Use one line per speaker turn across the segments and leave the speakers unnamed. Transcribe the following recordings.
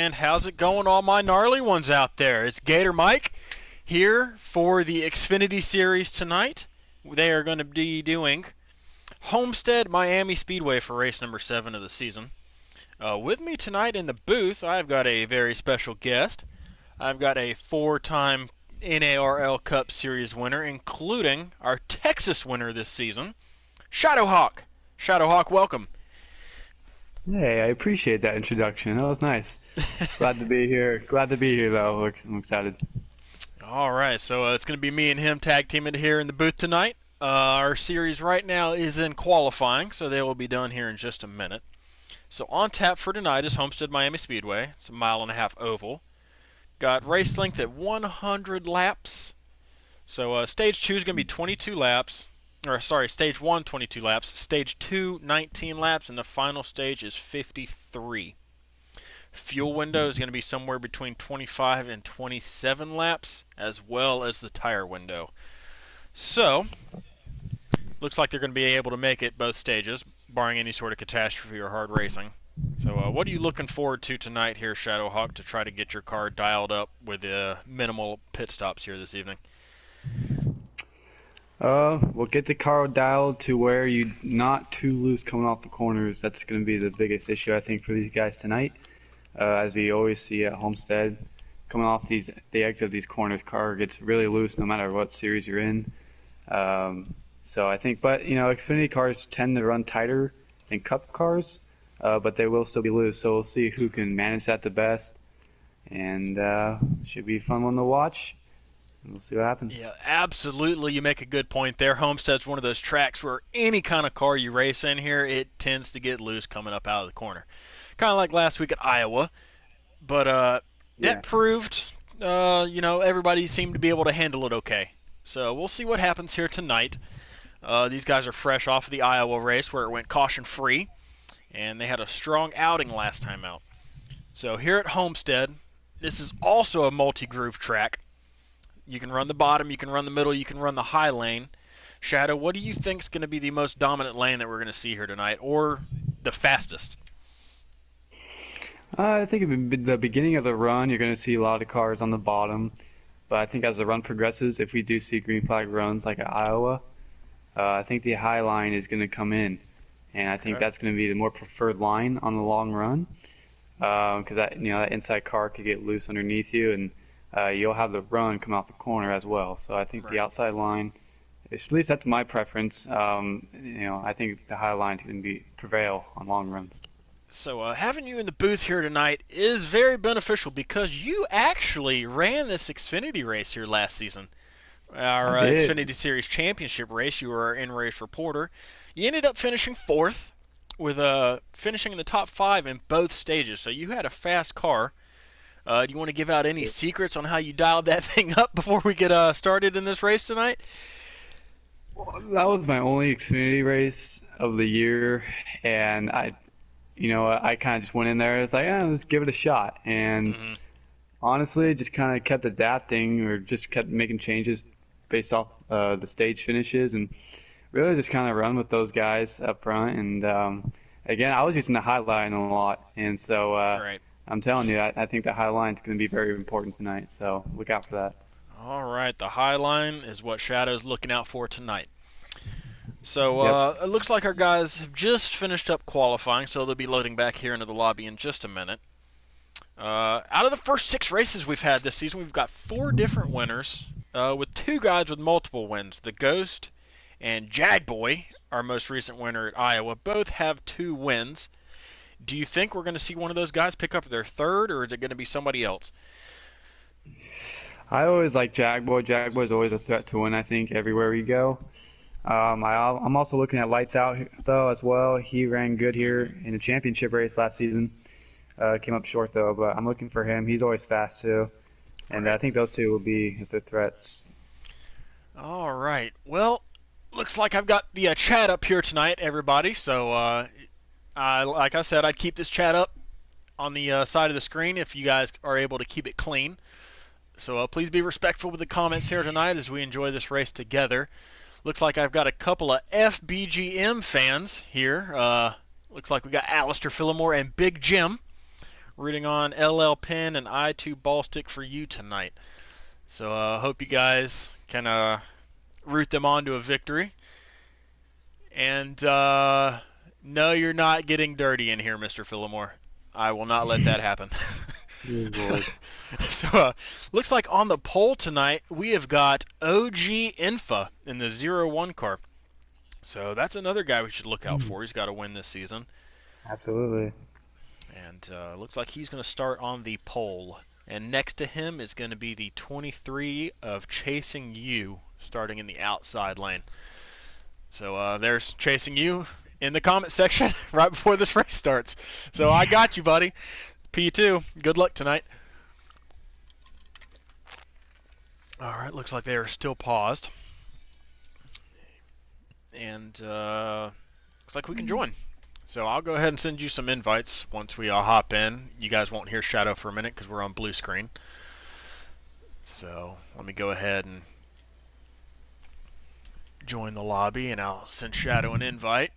And how's it going, all my gnarly ones out there? It's Gator Mike here for the Xfinity Series tonight. They are going to be doing Homestead Miami Speedway for race number 7 of the season. With me tonight in the booth, I've got a very special guest. I've got a 4-time NARL Cup Series winner, including our Texas winner this season, Shadowhawk. Shadowhawk, welcome.
Hey, I appreciate that introduction. That was nice. Glad to be here. Glad to be here, though. I'm excited.
All right, so it's going to be me and him tag teaming here in the booth tonight. Our series right now is in qualifying, so they will be done here in just a minute. So on tap for tonight is Homestead Miami Speedway. It's a 1.5-mile oval. Got race length at 100 laps. So stage 2 is going to be 22 laps. Or sorry, stage 1, 22 laps. Stage 2, 19 laps. And the final stage is 53. Fuel window is going to be somewhere between 25 and 27 laps, as well as the tire window. So, looks like they're going to be able to make it both stages, barring any sort of catastrophe or hard racing. So, what are you looking forward to tonight here, Shadowhawk, to try to get your car dialed up with minimal pit stops here this evening?
We'll get the car dialed to where you're not too loose coming off the corners. That's going to be the biggest issue, I think, for these guys tonight. As we always see at Homestead, coming off the exit of these corners, car gets really loose no matter what series you're in. So I think, but Xfinity cars tend to run tighter than Cup cars, but they will still be loose. So we'll see who can manage that the best, and should be a fun one to watch. We'll see what happens.
Yeah, absolutely. You make a good point there. Homestead's one of those tracks where any kind of car you race in here, it tends to get loose coming up out of the corner. Kind of like last week at Iowa. But that proved, everybody seemed to be able to handle it okay. So we'll see what happens here tonight. These guys are fresh off of the Iowa race where it went caution-free, and they had a strong outing last time out. So here at Homestead, this is also a multi-groove track. You can run the bottom, you can run the middle, you can run the high lane. Shadow, what do you think is going to be the most dominant lane that we're going to see here tonight, or the fastest?
I think at the beginning of the run, you're going to see a lot of cars on the bottom. But I think as the run progresses, if we do see green flag runs like at Iowa, I think the high line is going to come in. And I think that's going to be the more preferred line on the long run. Because that inside car could get loose underneath you, and you'll have the run come out the corner as well. So I think the outside line, at least that's my preference. I think the high line can prevail on long runs.
So having you in the booth here tonight is very beneficial because you actually ran this Xfinity race here last season. Our Xfinity Series Championship race. You were our in-race reporter. You ended up finishing 4th with finishing in the top 5 in both stages. So you had a fast car. Do you want to give out any secrets on how you dialed that thing up before we get started in this race tonight?
Well, that was my only Xfinity race of the year, and I kind of just went in there. It's like, let's give it a shot. And honestly, just kind of kept adapting or just kept making changes based off the stage finishes and really just kind of run with those guys up front. And again, I was using the high line a lot. And so I'm telling you, I think the high line is going to be very important tonight. So look out for that.
All right, the high line is what Shadow's looking out for tonight. So it looks like our guys have just finished up qualifying, so they'll be loading back here into the lobby in just a minute. Out of the first 6 races we've had this season, we've got 4 different winners with 2 guys with multiple wins. The Ghost and Jagboy, our most recent winner at Iowa, both have 2 wins. Do you think we're going to see one of those guys pick up their 3rd, or is it going to be somebody else?
I always like Jagboy. Jagboy's always a threat to win, I think, everywhere we go. I'm also looking at Lights Out, though, as well. He ran good here in the championship race last season. Came up short, though, but I'm looking for him. He's always fast, too. And I think those 2 will be the threats.
All right. Well, looks like I've got the chat up here tonight, everybody. So, like I said, I'd keep this chat up on the side of the screen if you guys are able to keep it clean. So please be respectful with the comments here tonight as we enjoy this race together. Looks like I've got a couple of FBGM fans here. Looks like we got Alistair Phillimore and Big Jim rooting on LL Pin and I2 Ballstick for you tonight. So I hope you guys can root them on to a victory. And no, you're not getting dirty in here, Mr. Phillimore. I will not let that happen.
Oh, Lord.
So looks like on the pole tonight we have got OG Infa in the 0-1 car. So that's another guy we should look out for. He's got to win this season.
Absolutely.
And looks like he's going to start on the pole. And next to him is going to be the 23 of Chasing You, starting in the outside lane. So there's Chasing You in the comment section right before this race starts. So I got you, buddy. P2, good luck tonight. All right, looks like they are still paused. And looks like we can join. So I'll go ahead and send you some invites once we all hop in. You guys won't hear Shadow for a minute because we're on blue screen. So let me go ahead and join the lobby, and I'll send Shadow an invite.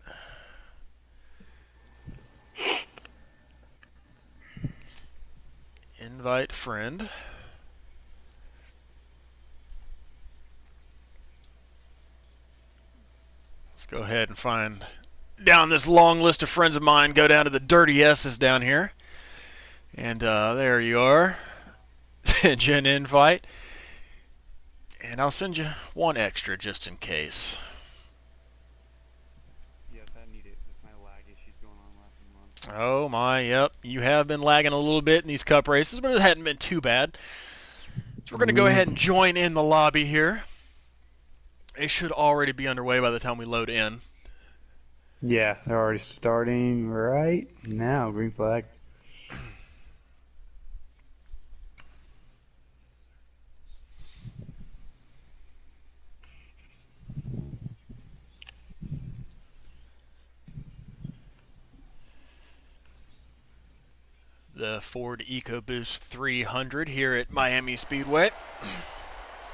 Invite friend. Let's go ahead and find down this long list of friends of mine. Go down to the dirty S's down here. And there you are. Send you an invite. And I'll send you one extra just in case.
Yes, I need it with my lag issues going on last month.
Oh my, yep. You have been lagging a little bit in these cup races, but it hadn't been too bad. So we're going to go ahead and join in the lobby here. It should already be underway by the time we load in.
Yeah, they're already starting right now. Green flag.
The Ford Ecoboost 300 here at Miami Speedway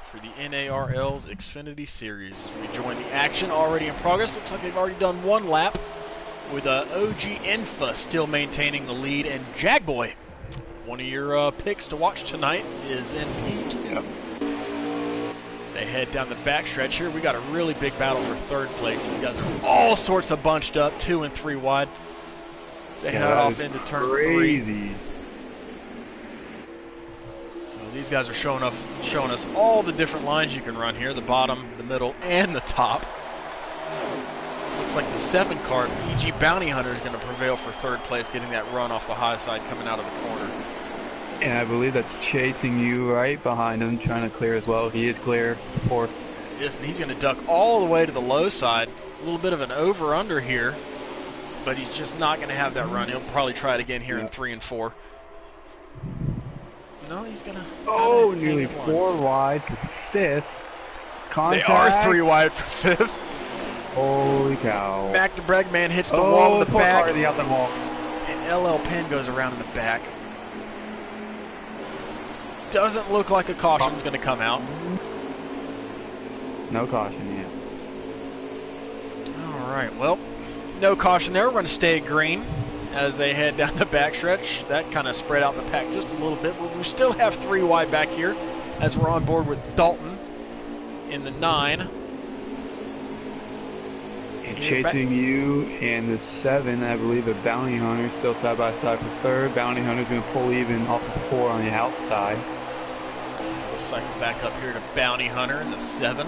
for the NARL's Xfinity Series. As we join the action already in progress. Looks like they've already done one lap with OG Infa still maintaining the lead. And Jagboy, one of your picks to watch tonight, is in P2. As they head down the backstretch here, we got a really big battle for third place. These guys are all sorts of bunched up, 2 and 3 wide. They head off into turn 3. So these guys are showing us all the different lines you can run here: the bottom, the middle, and the top. Looks like the 7 car, EG Bounty Hunter, is going to prevail for third place, getting that run off the high side coming out of the corner.
And I believe that's Chasing You right behind him, trying to clear as well. He is clear, fourth.
Yes, and he's going to duck all the way to the low side. A little bit of an over-under here, but he's just not going to have that run. He'll probably try it again here in 3 and 4. No, he's going to...
Oh, nearly 4 wide for 5th. Contact.
They are 3 wide for 5th.
Holy cow.
Mac the Bregman hits the wall in the back.
The other wall.
And LL Pin goes around in the back. Doesn't look like a caution's going to come out.
No caution yet.
All right, well, no caution there. We're going to stay green as they head down the backstretch. That kind of spread out the pack just a little bit, but we still have 3 wide back here as we're on board with Dalton in the 9.
And Chasing You and the 7, I believe, the Bounty Hunter still side by side for third. Bounty Hunter's going to pull even off the 4 on the outside.
We'll cycle back up here to Bounty Hunter in the 7.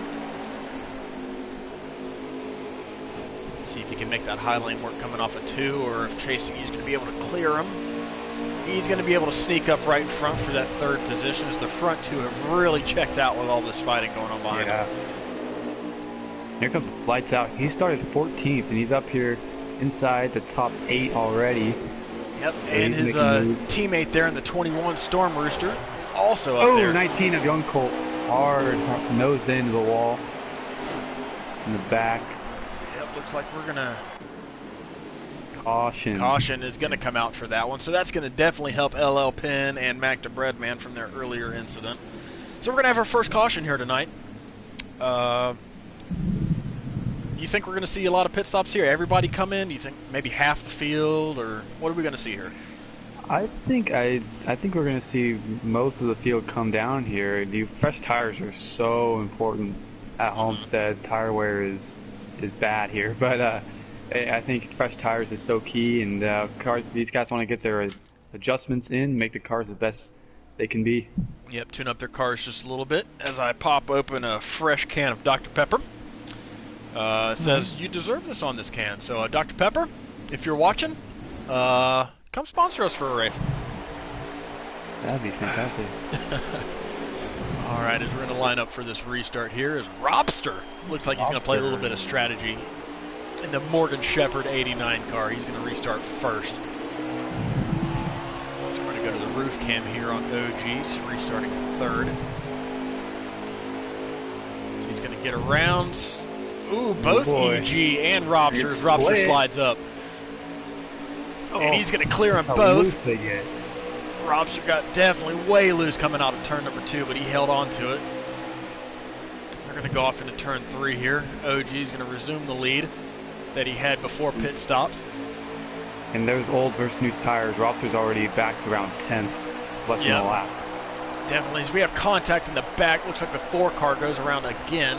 See if he can make that high lane work coming off a 2, or if Chasing You's going to be able to clear him. He's going to be able to sneak up right in front for that third position, as the front 2 have really checked out with all this fighting going on behind him.
Here comes Lights Out. He started 14th, and he's up here inside the top 8 already.
Yep, and his teammate there in the 21, Storm Rooster, is also up there.
19 of Young Colt, hard nosed into the wall in the back.
Yep, looks like we're going to...
Caution.
Caution is going to come out for that one, so that's going to definitely help LL Pin and Mac the Breadman from their earlier incident. So we're going to have our first caution here tonight. You think we're going to see a lot of pit stops here? Everybody come in? Do you think maybe half the field, or what are we going to see here?
I think we're gonna see most of the field come down here. The fresh tires are so important at Homestead. Tire wear is bad here, but I think fresh tires is so key, and these guys want to get their adjustments in, make the cars the best they can be.
Yep, tune up their cars just a little bit as I pop open a fresh can of Dr. Pepper. It says you deserve this on this can. So Dr. Pepper, if you're watching, come sponsor us for a race.
That'd be fantastic.
All right, as we're going to line up for this restart here is Robster. Looks like he's going to play a little bit of strategy in the Morgan Shepherd 89 car. He's going to restart first. So we're going to go to the roof cam here on OG. He's restarting third. So he's going to get around. Ooh, both EG and Robster. Robster slides up. And he's going to clear them both. Robster got definitely way loose coming out of turn number 2, but he held on to it. They're going to go off into turn 3 here. OG is going to resume the lead that he had before pit stops.
And there's old versus new tires. Robster's already back around 10th, less than a lap.
Definitely. As we have contact in the back, looks like the 4 car goes around again.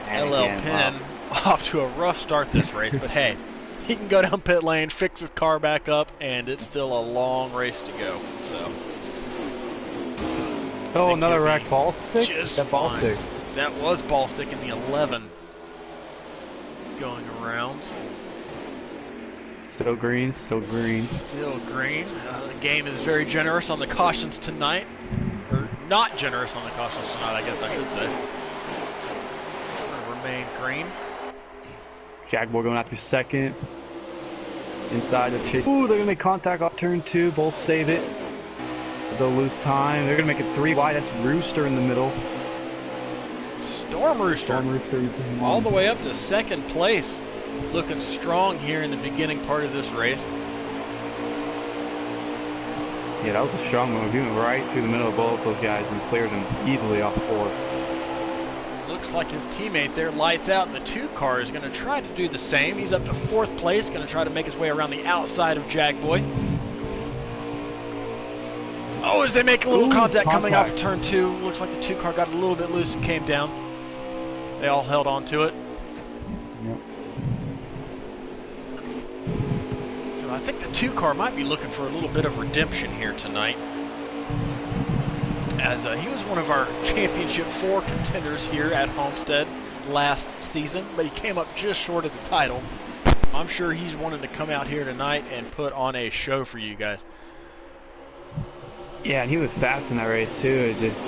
And
LL
again,
Penn off to a rough start this race, but hey, he can go down pit lane, fix his car back up, and it's still a long race to go. So,
another rack ball stick?
Just
ball stick.
That was ball stick in the 11 going around.
Still green, still green.
Still green. The game is very generous on the cautions tonight. Or not generous on the cautions tonight, I guess I should say. Remain green.
Jaguar going after second. Inside of chase. Ooh, they're going to make contact off turn 2. Both save it. They'll lose time. They're going to make it 3 wide. That's Rooster in the middle.
Storm Rooster. All the way up to second place. Looking strong here in the beginning part of this race.
Yeah, that was a strong move. He went right through the middle of both those guys and cleared them easily off 4.
Looks like his teammate there lights out, and the 2 car is going to try to do the same. He's up to 4th place, going to try to make his way around the outside of Jagboy. Oh, as they make a little contact coming off of turn 2. Looks like the 2 car got a little bit loose and came down. They all held on to it.
Yep.
So I think the 2 car might be looking for a little bit of redemption here tonight. As he was one of our Championship 4 contenders here at Homestead last season, but he came up just short of the title. I'm sure he's wanting to come out here tonight and put on a show for you guys.
Yeah, and he was fast in that race too. It just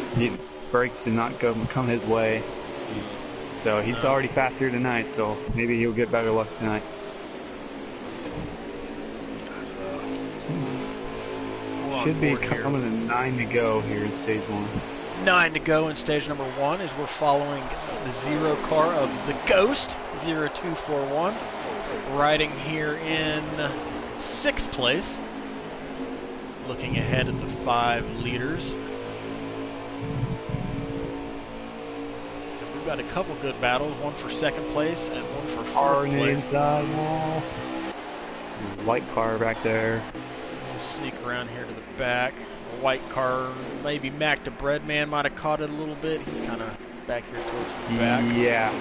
brakes did not come his way. So he's already fast here tonight, so maybe he'll get better luck tonight. Should be coming to 9 to go here in stage 1.
9 to go in stage number 1 as we're following the 0 car of the Ghost, 0241, riding here in 6th place. Looking ahead at the 5 leaders. So we've got a couple good battles, one for 2nd place and one for 4th place.
White car back there.
We'll sneak around here to the back. A white car, maybe Mac the Breadman might have caught it a little bit. He's kind of back here towards the back.
Yeah.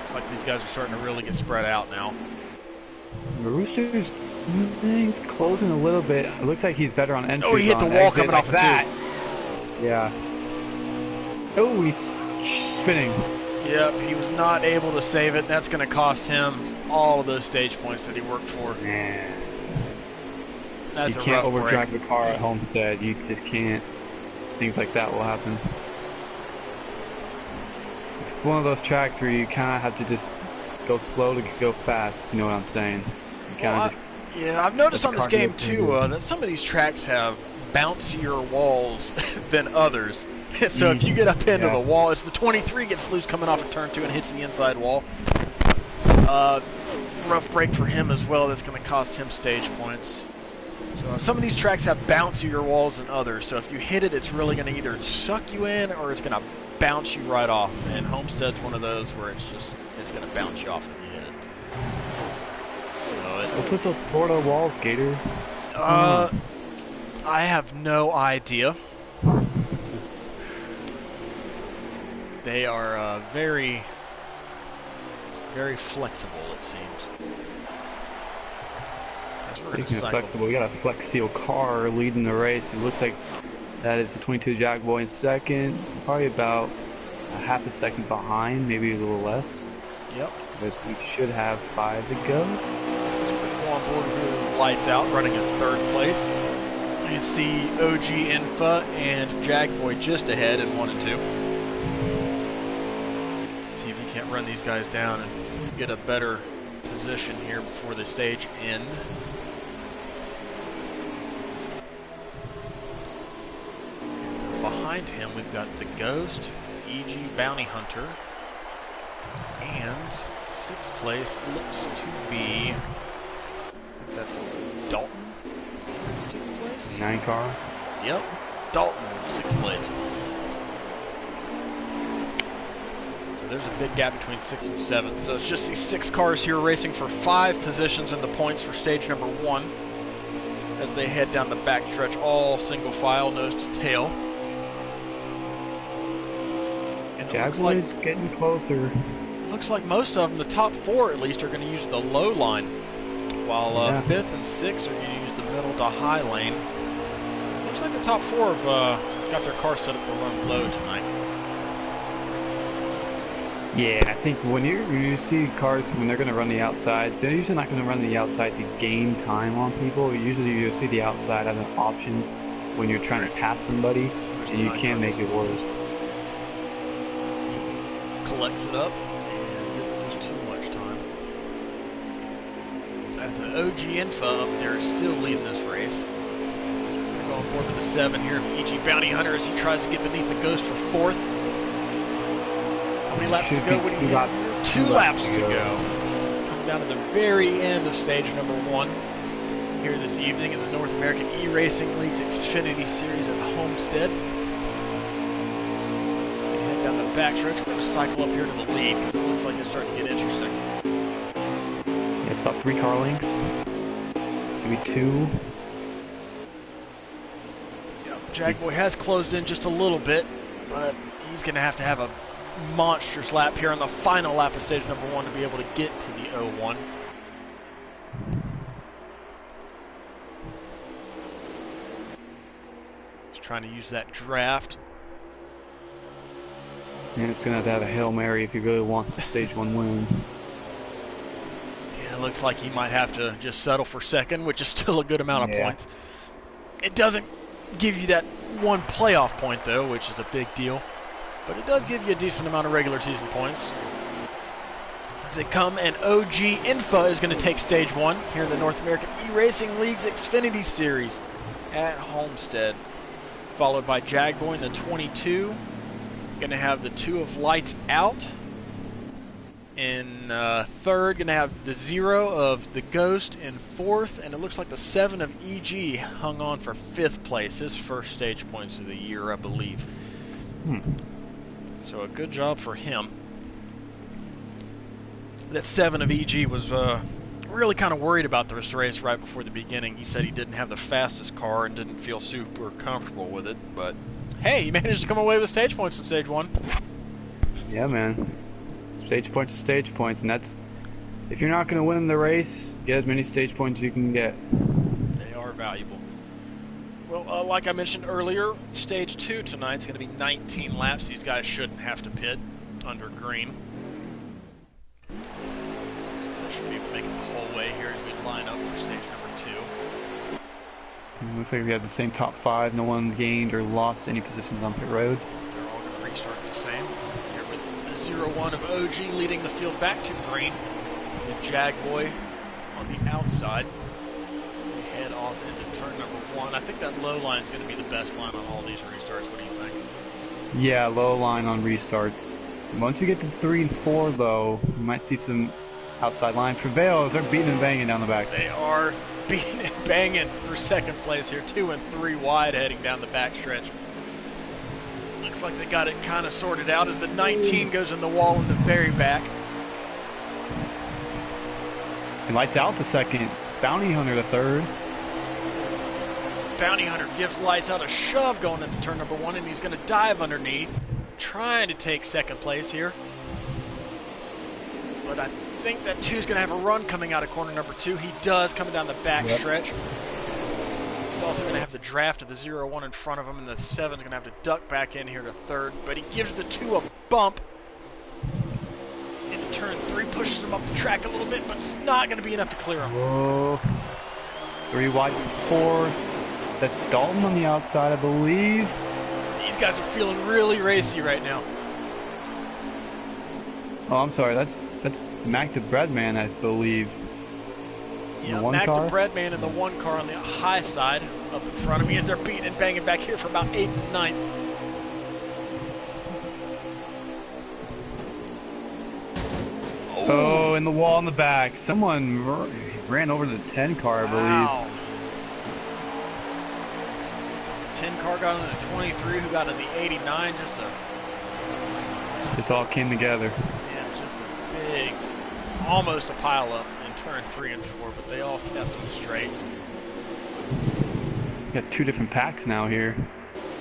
Looks like these guys are starting to really get spread out now.
The Rooster's closing a little bit. It looks like he's better on entry.
Oh, he hit the wall coming off of that.
Yeah. Oh, he's spinning.
Yep, he was not able to save it. That's going to cost him all of those stage points that he worked for.
Man.
That's
you
a
can't
rough
overdrive
break.
the car at Homestead. You just can't. Things like that will happen. It's one of those tracks where you kind of have to just go slow to go fast. You know what I'm saying? You kind of
yeah, I've noticed on this game too that some of these tracks have bouncier walls than others. So if you get up into the wall, it's the 23 gets loose coming off of turn 2 and hits the inside wall. Rough break for him as well. That's going to cost him stage points. So some of these tracks have bouncier walls than others. So if you hit it, it's really going to either suck you in or it's going to bounce you right off. And Homestead's one of those where it's going to bounce you off if you hit it. So
what's with those Florida walls, Gator?
I have no idea. They are very, very flexible, it seems.
Speaking of flexible, we got a Flex Seal car leading the race. It looks like that is the 22 Jaguar in second, probably about a half a second behind, maybe a little less.
Yep.
Because we should have 5 to go.
So on board with the lights out, running in 3rd place. You can see OG Infa and Jagboy just ahead in 1 and 2. See if you can't run these guys down and get a better position here before the stage end. Behind him, we've got the Ghost, EG Bounty Hunter, and 6th place looks to be, I think that's Dalton, 6th place?
9 car.
Yep, Dalton, 6th place. So there's a big gap between 6th and 7th. So it's just these 6 cars here racing for 5 positions in the points for stage number 1 as they head down the backstretch, all single file, nose to tail.
Jaguar's getting closer.
Looks like most of them, the top 4 at least, are going to use the low line, while 5th and 6th are going to use the middle to high lane. Looks like the top 4 have got their car set up to run low tonight.
Yeah, I think when you see cars when they're going to run the outside, they're usually not going to run the outside to gain time on people. Usually you'll see the outside as an option when you're trying to pass somebody, and you can't make it worse.
Collects it up and didn't lose too much time. As an OG Infa up there is still leading this race. We're going forward to the 7 here. EG Bounty Hunter as he tries to get beneath the Ghost for 4th. How many laps to go? 2 laps to go. Come down to the very end of stage number 1 here this evening in the North American eRacing League's Xfinity Series at Homestead. Down the backstretch, we're going to cycle up here to the lead because it looks like it's starting to get interesting.
Yeah, it's about 3 car lengths, maybe 2.
Yep, Jagboy has closed in just a little bit, but he's going to have a monstrous lap here on the final lap of stage number 1 to be able to get to the 01. He's trying to use that draft.
And it's going to have a Hail Mary if he really wants the stage 1 win.
Yeah, it looks like he might have to just settle for 2nd, which is still a good amount of points. It doesn't give you that 1 playoff point, though, which is a big deal. But it does give you a decent amount of regular season points. As they come, and OG Infa is going to take stage 1 here in the North American eRacing League's Xfinity Series at Homestead. Followed by Jagboy in the 22. Going to have the 2 of Lights Out. In 3rd, going to have the 0 of the Ghost in 4th. And it looks like the 7 of EG hung on for 5th place. His first stage points of the year, I believe. So a good job for him. That 7 of EG was really kind of worried about this race right before the beginning. He said he didn't have the fastest car and didn't feel super comfortable with it, but hey, he managed to come away with stage points in stage 1.
Yeah, man. Stage points are stage points, and that's, if you're not going to win the race, get as many stage points as you can get.
They are valuable. Well, like I mentioned earlier, stage 2 tonight is going to be 19 laps. These guys shouldn't have to pit under green. So they should be able to make it the whole way here as we line up for stage number 2.
Looks like we have the same top 5. No one gained or lost any positions on pit road.
They're all going to restart the same. Here with the 0-1 of OG leading the field back to green. The Jagboy on the outside. We head off into turn number 1. I think that low line is going to be the best line on all these restarts. What do you think?
Yeah, low line on restarts. Once you get to 3 and 4, though, you might see some outside line prevails. They're beating and banging down the back.
They are. beating and banging for second place here. 2 and 3 wide heading down the backstretch. Looks like they got it kind of sorted out as the 19 goes in the wall in the very back.
And lights out to second. Bounty Hunter to third.
Bounty Hunter gives lights out a shove going into turn number 1, and he's going to dive underneath, trying to take second place here. But I think that 2's going to have a run coming out of corner number 2. He does, coming down the back stretch. He's also going to have the draft of the 0-1 in front of him, and the 7's going to have to duck back in here to third. But he gives the 2 a bump. Into turn 3, pushes him up the track a little bit, but it's not going to be enough to clear him.
Whoa. 3 wide, 4. That's Dalton on the outside, I believe.
These guys are feeling really racy right now.
Oh, I'm sorry. That's Mac the Breadman, I believe.
Yeah, Mac the Breadman in the 1 car on the high side up in front of me as they're beating and banging back here for about 8th and 9th.
Oh, in the wall in the back. Someone ran over the 10 car, I believe.
Wow. 10 car got in the 23, who got in the 89.
This all came together.
Yeah, just a big, almost a pile up in turn 3 and 4, but they all kept them straight.
We got 2 different packs now here.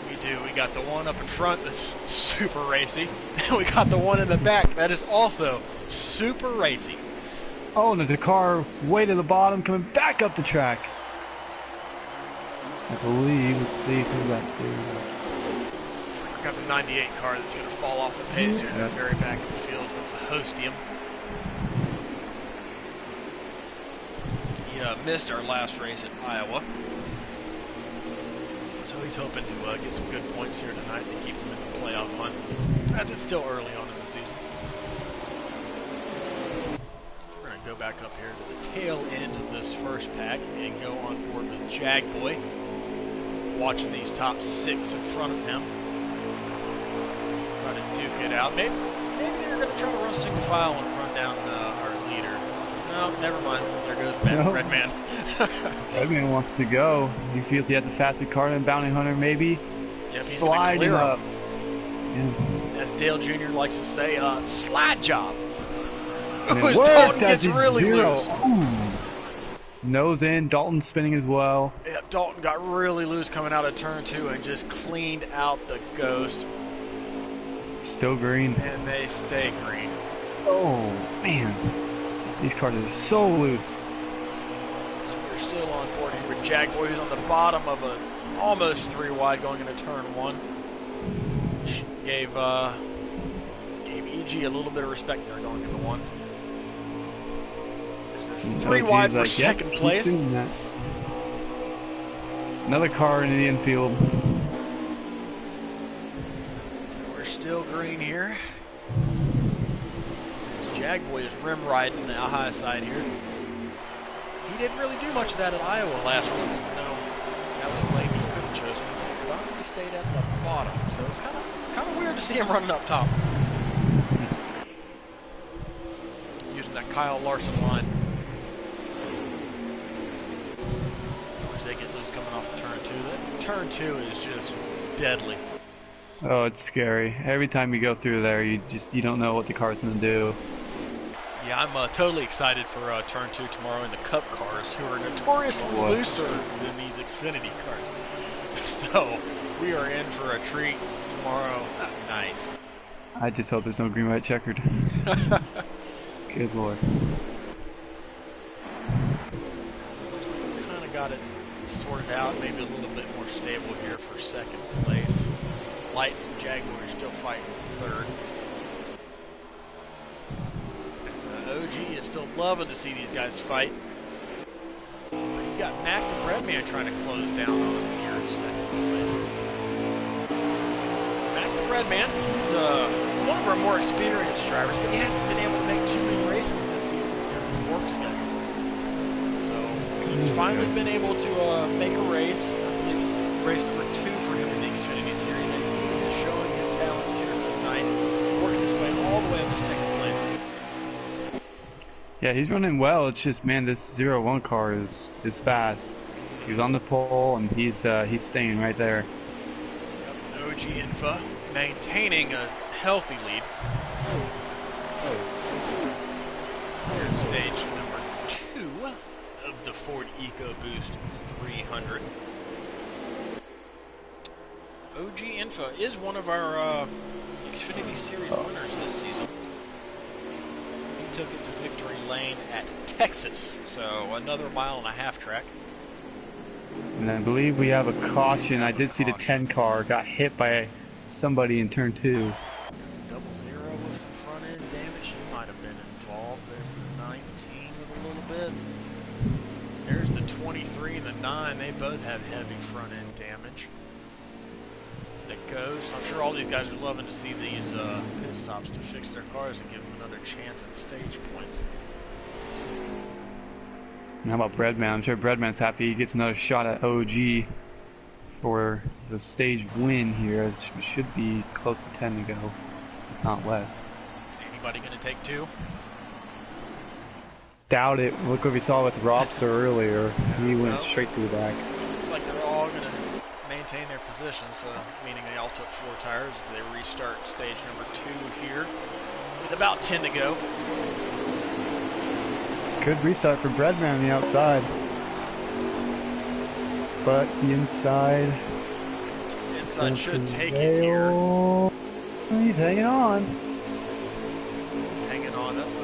We do. We got the one up in front that's super racy, and we got the one in the back that is also super racy.
Oh, and there's a car way to the bottom coming back up the track. I believe, let's see who that is.
We got the 98 car that's going to fall off the pace here in the very back of the field of Hostium. He missed our last race at Iowa. So he's hoping to get some good points here tonight to keep him in the playoff hunt, as it's still early on in the season. We're going to go back up here to the tail end of this first pack and go on board with Jag Boy, watching these top 6 in front of him. Try to duke it out. Maybe they're going to try to run single file and run down our leader. No, never mind. There goes Redman.
Redman wants to go. He feels he has a faster car than Bounty Hunter, maybe.
Yep,
sliding up.
Yeah. As Dale Jr. likes to say, slide job.
Dalton
gets really loose.
Ooh. Nose in, Dalton spinning as well.
Yeah, Dalton got really loose coming out of turn 2 and just cleaned out the Ghost.
Still green.
And they stay green.
Oh, man. These cars are so loose.
So we're still on board here with Jag Boy, who's on the bottom of an almost 3 wide going into turn 1. Gave EG a little bit of respect there going into 1. 3 wide for second place.
Another car in the infield.
We're still green here. Jag Boy is rim riding the high side here. He didn't really do much of that at Iowa last week. No, that was a lane he could have chosen. He predominantly stayed at the bottom, so it's kind of weird to see him running up top. Using that Kyle Larson line. As they get loose coming off of turn 2. That turn 2 is just deadly.
Oh, it's scary. Every time you go through there, you don't know what the car's going to do.
Yeah, I'm totally excited for turn 2 tomorrow in the Cup cars, who are notoriously looser than these Xfinity cars. So we are in for a treat tomorrow night.
I just hope there's no green, white, checkered. Good Lord.
Looks like we kind of got it sorted out, maybe a little bit more stable here for second place. Lights and Jaguar are still fighting for third. OG is still loving to see these guys fight. But he's got Mac the Breadman trying to close down on him here in second place. Mac the Breadman, he's one of our more experienced drivers, but he hasn't been able to make too many races this season because of his work schedule. So he's finally been able to make a race. I believe it's race number 2 for him in the Xfinity Series, and he is showing his talents here tonight, working his way all the way up to second place.
Yeah, he's running well. It's just, man, this 0-1 car is fast. He was on the pole, and he's staying right there.
Yep, OG Infa maintaining a healthy lead. Here in stage number 2 of the Ford Ecoboost 300. OG Infa is one of our Xfinity Series winners this season. He took it to victory lane at Texas, so another 1.5-mile track.
And I believe we have a caution. I did see the 10 car got hit by somebody in turn 2.
Double zero with some front end damage. He might have been involved there for the 19 with a little bit. There's the 23 and the 9. They both have heavy front end damage. The Ghost. I'm sure all these guys are loving to see these pit stops to fix their cars and give them another chance at stage points.
And how about Breadman? I'm sure Breadman's happy he gets another shot at OG for the stage win here, as we should be close to 10 to go, if not less.
Anybody going to take 2?
Doubt it. Look what we saw with Robster earlier. He went straight to the back.
Looks like they're all going to maintain their positions, meaning they all took 4 tires as they restart stage number 2 here with about 10 to go.
Good restart for Breadman on the outside. But the inside
should take it here.
He's hanging on.
He's hanging on. That's the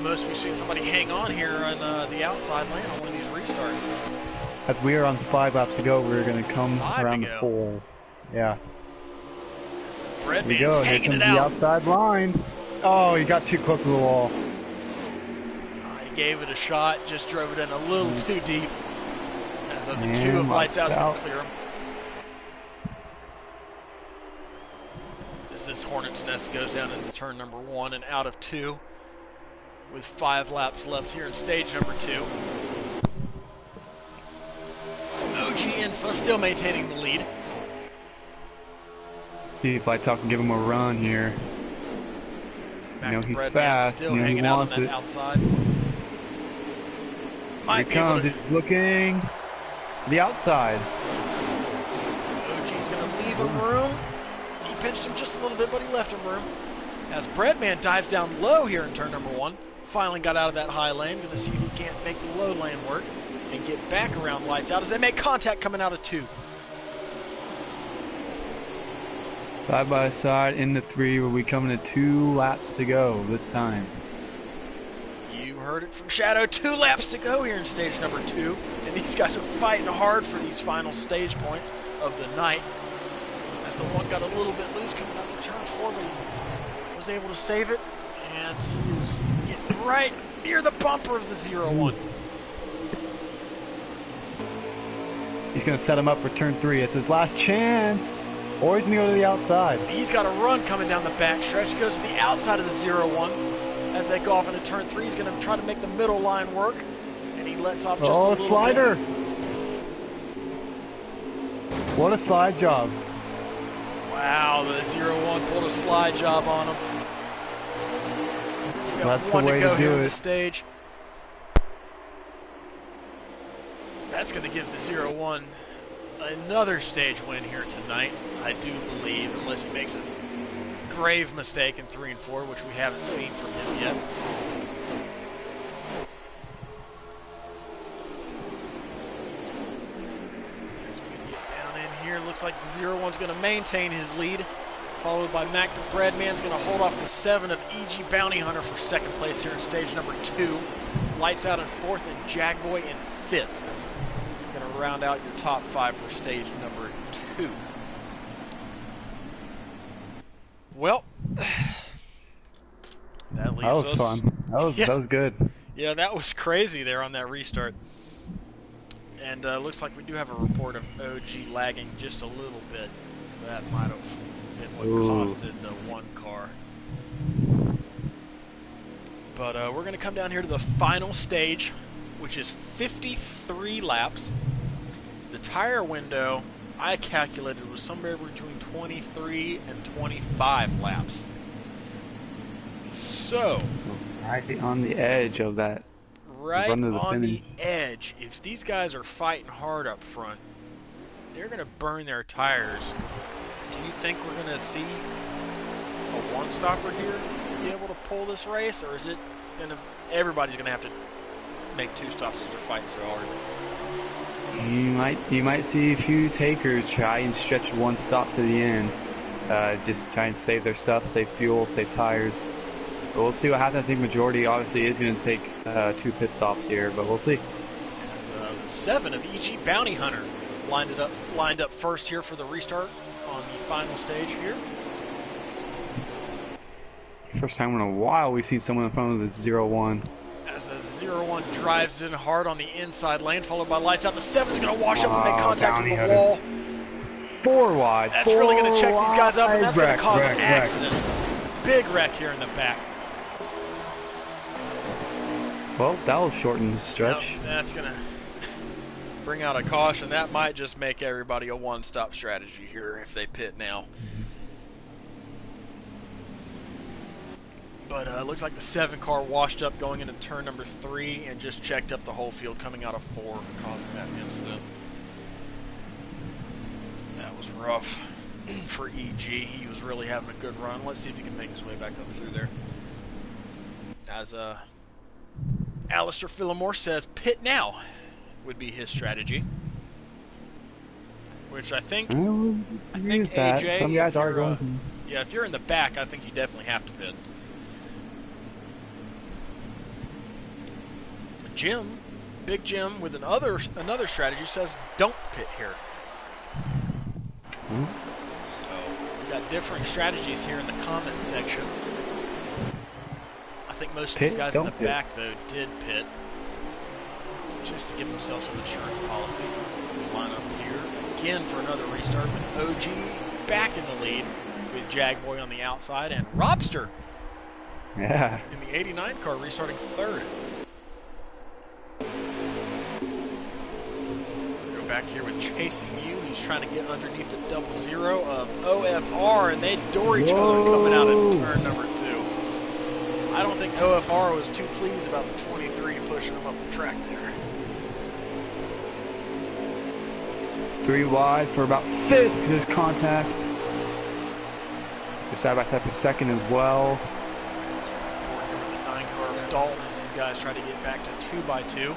most we've seen somebody hang on here on the outside lane on one of these restarts.
As we are on 5 laps to go, we're going to come around the 4. Yeah.
Here
we go. Here comes the outside line. Oh, he got too close to the wall.
He gave it a shot, just drove it in a little too deep. As the 2 of Lights Out's going to clear him. As this Hornet's Nest goes down into turn number 1 and out of 2 with 5 laps left here in stage number 2. OG Infa still maintaining the lead.
See if Lights Out can give him a run here.
Back
you know,
to
he's
Breadman,
fast.
still
You know, he
hanging out on
wants
that
it.
outside.
Here he comes. He's looking to the outside.
OG's going to leave him room. He pinched him just a little bit, but he left him room. As Breadman dives down low here in turn number 1. Finally got out of that high lane. Going to see who can't make the low lane work and get back around Lights Out as they make contact coming out of 2.
Side by side in the 3, we'll be coming to 2 laps to go this time.
You heard it from Shadow. 2 laps to go here in stage number 2. And these guys are fighting hard for these final stage points of the night. As the 1 got a little bit loose coming up to turn 4, but he was able to save it. And he is getting right near the bumper of the 0-1.
He's going to set him up for turn 3. It's his last chance. Or he's going to go to the outside.
He's got a run coming down the back stretch. He goes to the outside of the 0-1. As they go off into turn 3, he's going to try to make the middle line work. And he lets off just a little
slider.
bit.
What a slide job.
Wow, the 0-1 pulled a slide job on him. So
That's the way to do it.
Stage. That's going to give the 0-1 another stage win here tonight, I do believe, unless he makes a grave mistake in 3 and 4, which we haven't seen from him yet. As we get down in here, looks like the 0-1's going to maintain his lead, followed by Mac the Breadman's going to hold off the 7 of EG Bounty Hunter for 2nd place here in stage number 2. Lights Out in 4th and Jagboy in 5th. Going to round out your top 5 for stage number 2. Well, that leaves us
fun. That was good.
Yeah, that was crazy there on that restart. And looks like we do have a report of OG lagging just a little bit. That might have been what costed the 1 car. But we're going to come down here to the final stage, which is 53 laps. The tire window, I calculated, was somewhere between 23 and 25 laps. So,
Right on the edge of that
right
run to the
on the
finish.
edge, if these guys are fighting hard up front, they're going to burn their tires. Do you think we're going to see a one-stopper here be able to pull this race, or is it going to, everybody's going to have to make two stops because they're fighting so hard?
You might see a few takers try and stretch one stop to the end. Just try and save their stuff, save fuel, save tires. But we'll see what happens. I think majority obviously is going to take 2 pit stops here, but we'll see.
As, 7 of EG Bounty Hunter lined up first here for the restart on the final stage here.
First time in a while we've seen someone in front of the 0-1.
As the 0-1 drives in hard on the inside lane, followed by lights out. The 7's going to wash up and make contact with the wall.
4 wide.
That's really going to check these guys up, and that's going to cause an
wreck.
accident. Big wreck here in the back.
Well, that'll shorten the stretch.
Now, that's going to bring out a caution. That might just make everybody a one-stop strategy here if they pit now. But it looks like the 7 car washed up going into turn number 3 and just checked up the whole field coming out of 4, causing that incident. That was rough for EG. He was really having a good run. Let's see if he can make his way back up through there. As Alistair Phillimore says, pit now would be his strategy. Which I think AJ,
some guys are going.
Yeah, if you're in the back, I think you definitely have to pit. Jim, Big Jim, with another strategy says don't pit here. So we got different strategies here in the comment section. I think most of these guys in the back though did pit, just to give themselves some insurance policy. We line up here again for another restart with OG back in the lead with Jagboy on the outside and Robster in the 89 car restarting 3rd. Back here with Chasing You. He's trying to get underneath the 00 of OFR, and they door each other coming out of turn number 2. I don't think OFR was too pleased about the 23 pushing him up the track there.
3 wide for about 5th. There's contact. So side by side for 2nd as well.
The 9 car of Dalton as these guys try to get back to 2x2.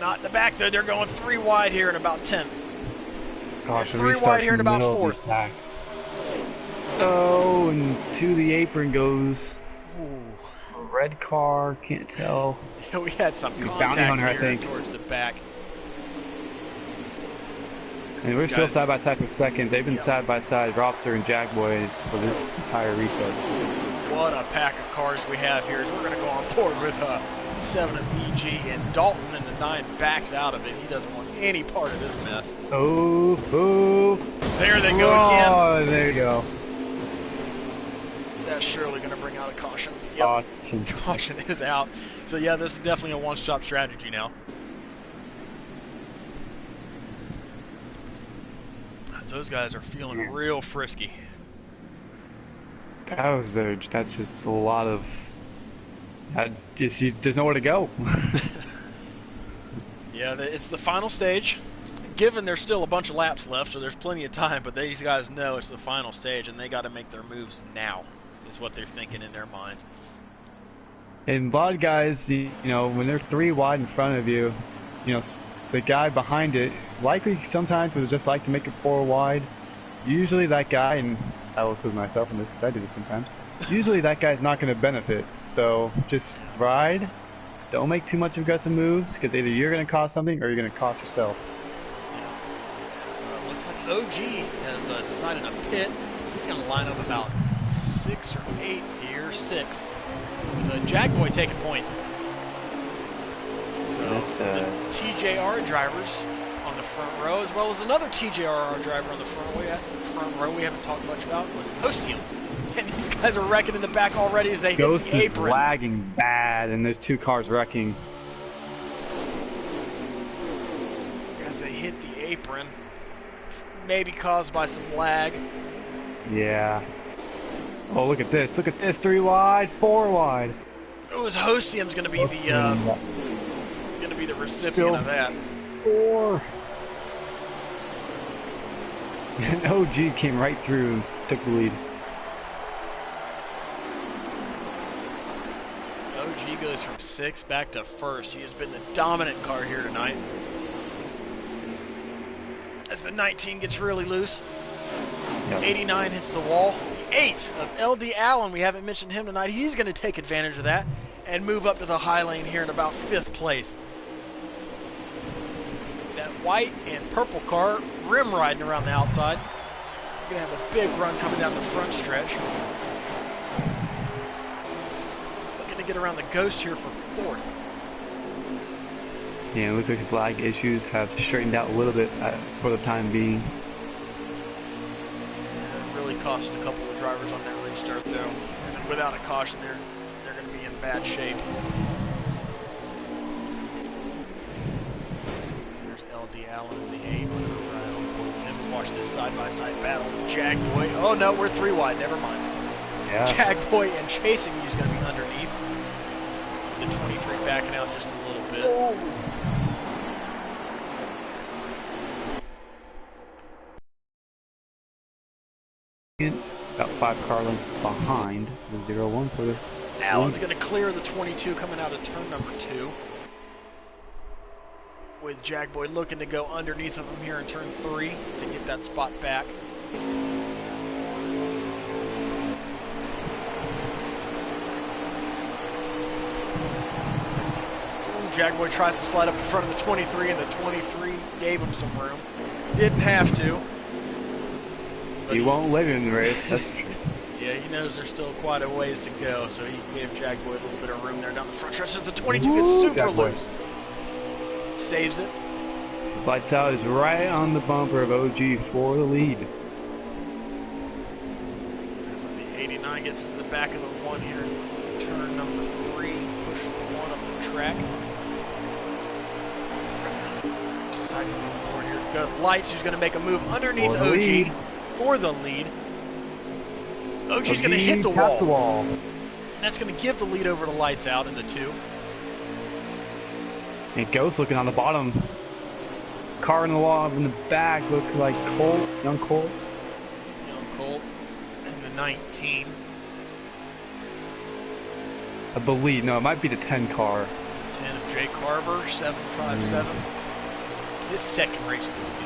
Not in the back though. They're going 3 wide here in about 10th.
Gosh,
3 wide here in about 4th.
Oh, and to the apron goes.
Ooh.
Red car, can't tell.
Yeah, we had some contact
Hunter,
here
I think.
towards the back.
And we're still side by side for 2nd. They've been side by side, Robster and Jagboys, for this entire restart.
What a pack of cars we have here. As we're going to go on board with 7 of EG, and Dalton and the 9 backs out of it. He doesn't want any part of this mess.
Oh.
There they go again.
Oh, there you go.
That's surely going to bring out a caution. Yep. Caution is out. So yeah, this is definitely a one-stop strategy now. Those guys are feeling real frisky.
That's just a lot of. There's nowhere to go.
Yeah, it's the final stage. Given there's still a bunch of laps left, so there's plenty of time, but these guys know it's the final stage, and they got to make their moves now, is what they're thinking in their mind.
And a lot of guys, when they're 3 wide in front of you, the guy behind it likely sometimes would just like to make it 4 wide. Usually that guy, and I will include myself in this because I do this sometimes, usually that guy's not going to benefit. So just ride, don't make too much aggressive moves, because either you're going to cause something or you're going to cost yourself.
So it looks like OG has decided to pit. He's going to line up about 6 or 8 here, 6. With Jagboy taking point. So the TJR drivers on the front row, as well as another TJR driver on the front row we haven't talked much about, was Hostium. And these guys are wrecking in the back already as they hit the apron.
Is lagging bad, and there's 2 cars wrecking.
As they hit the apron, maybe caused by some lag.
Yeah. Oh, look at this. Look at this. 3 wide, 4 wide.
Oh, his Hostium's going to be the recipient
Still
of that.
4. And OG came right through and took the lead.
OG goes from 6th back to 1st. He has been the dominant car here tonight. As the 19 gets really loose.
Yep.
89 hits the wall. 8 of LD Allen, we haven't mentioned him tonight. He's going to take advantage of that and move up to the high lane here in about 5th place. That white and purple car rim riding around the outside. Going to have a big run coming down the front stretch. Looking to get around the Ghost here for 4th.
Yeah, it looks like his lag issues have straightened out a little bit for the time being.
Yeah, really costed a couple of drivers on that restart though. And without a caution, they're going to be in bad shape. There's LD Allen in the 8. And watch this side-by-side battle. Jag Boy. Oh no, we're 3 wide. Never mind.
Yeah.
Jag Boy and Chasing You's going to be underneath. The 23 backing out just a little bit.
Oh. About 5 car lengths behind the 0-1 for the
Allen's going to clear the 22 coming out of turn number 2. With Jagboy looking to go underneath of him here in turn 3 to get that spot back. Jagboy tries to slide up in front of the 23, and the 23 gave him some room. Didn't have to.
He won't live in the race, that's for sure.
Yeah, he knows there's still quite a ways to go, so he gave Jagboy a little bit of room there down the front stretch. The 22 gets super loose. Saves it.
His lights out is right on the bumper of OG for the lead.
So the 89 gets into the back of the 1 here in turn number 3. Push the 1 up the track. Side forward here to go. Lights, who's going to make a move underneath OG for the lead. OG's going to hit the wall. That's going to give the lead over to Lights out in the 2.
And Ghost looking on the bottom. Car in the wall in the back looks like Colt, young Colt.
Young Colt and the 19.
I believe, no, it might be the 10 car.
10 of Jay Carver, 757. His second race this season.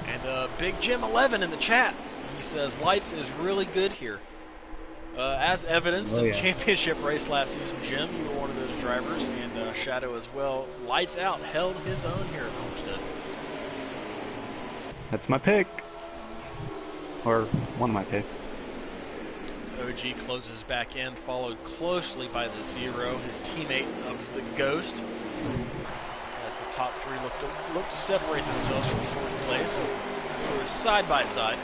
And Big Jim 11 in the chat. He says Lights is really good here. As evidence of championship race last season, Jim, you were one of those drivers, and Shadow as well. Lights Out held his own here at Homestead.
That's my pick. Or one of my picks.
As OG closes back in, followed closely by the 0, his teammate of the Ghost. As the top 3 look to separate themselves from 4th place. We're side by side.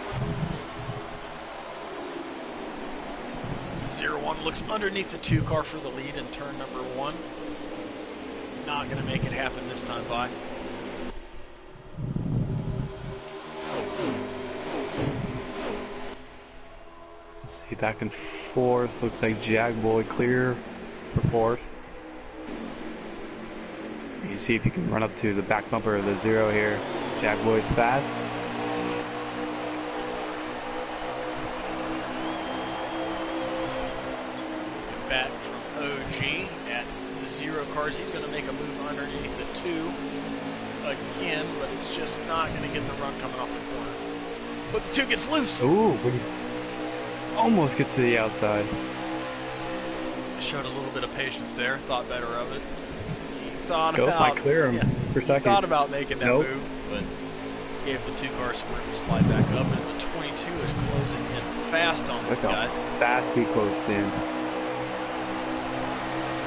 0-1 looks underneath the 2 car for the lead in turn number 1. Not going to make it happen this time by.
Let's see, back and 4th. Looks like Jagboy clear for 4th. You see if you can run up to the back bumper of the 0 here. Jagboy's fast.
Back from OG at the 0 cars. He's going to make a move underneath the 2 again, but it's just not going to get the run coming off the corner. But the 2 gets loose.
Ooh, almost gets to the outside.
Showed a little bit of patience there. Thought better of it. He thought
Ghost
about
might clear him for a second.
Thought about making that move, but gave the 2 cars some room to slide back up, and the 22 is closing in fast on these guys.
Fast he closed in.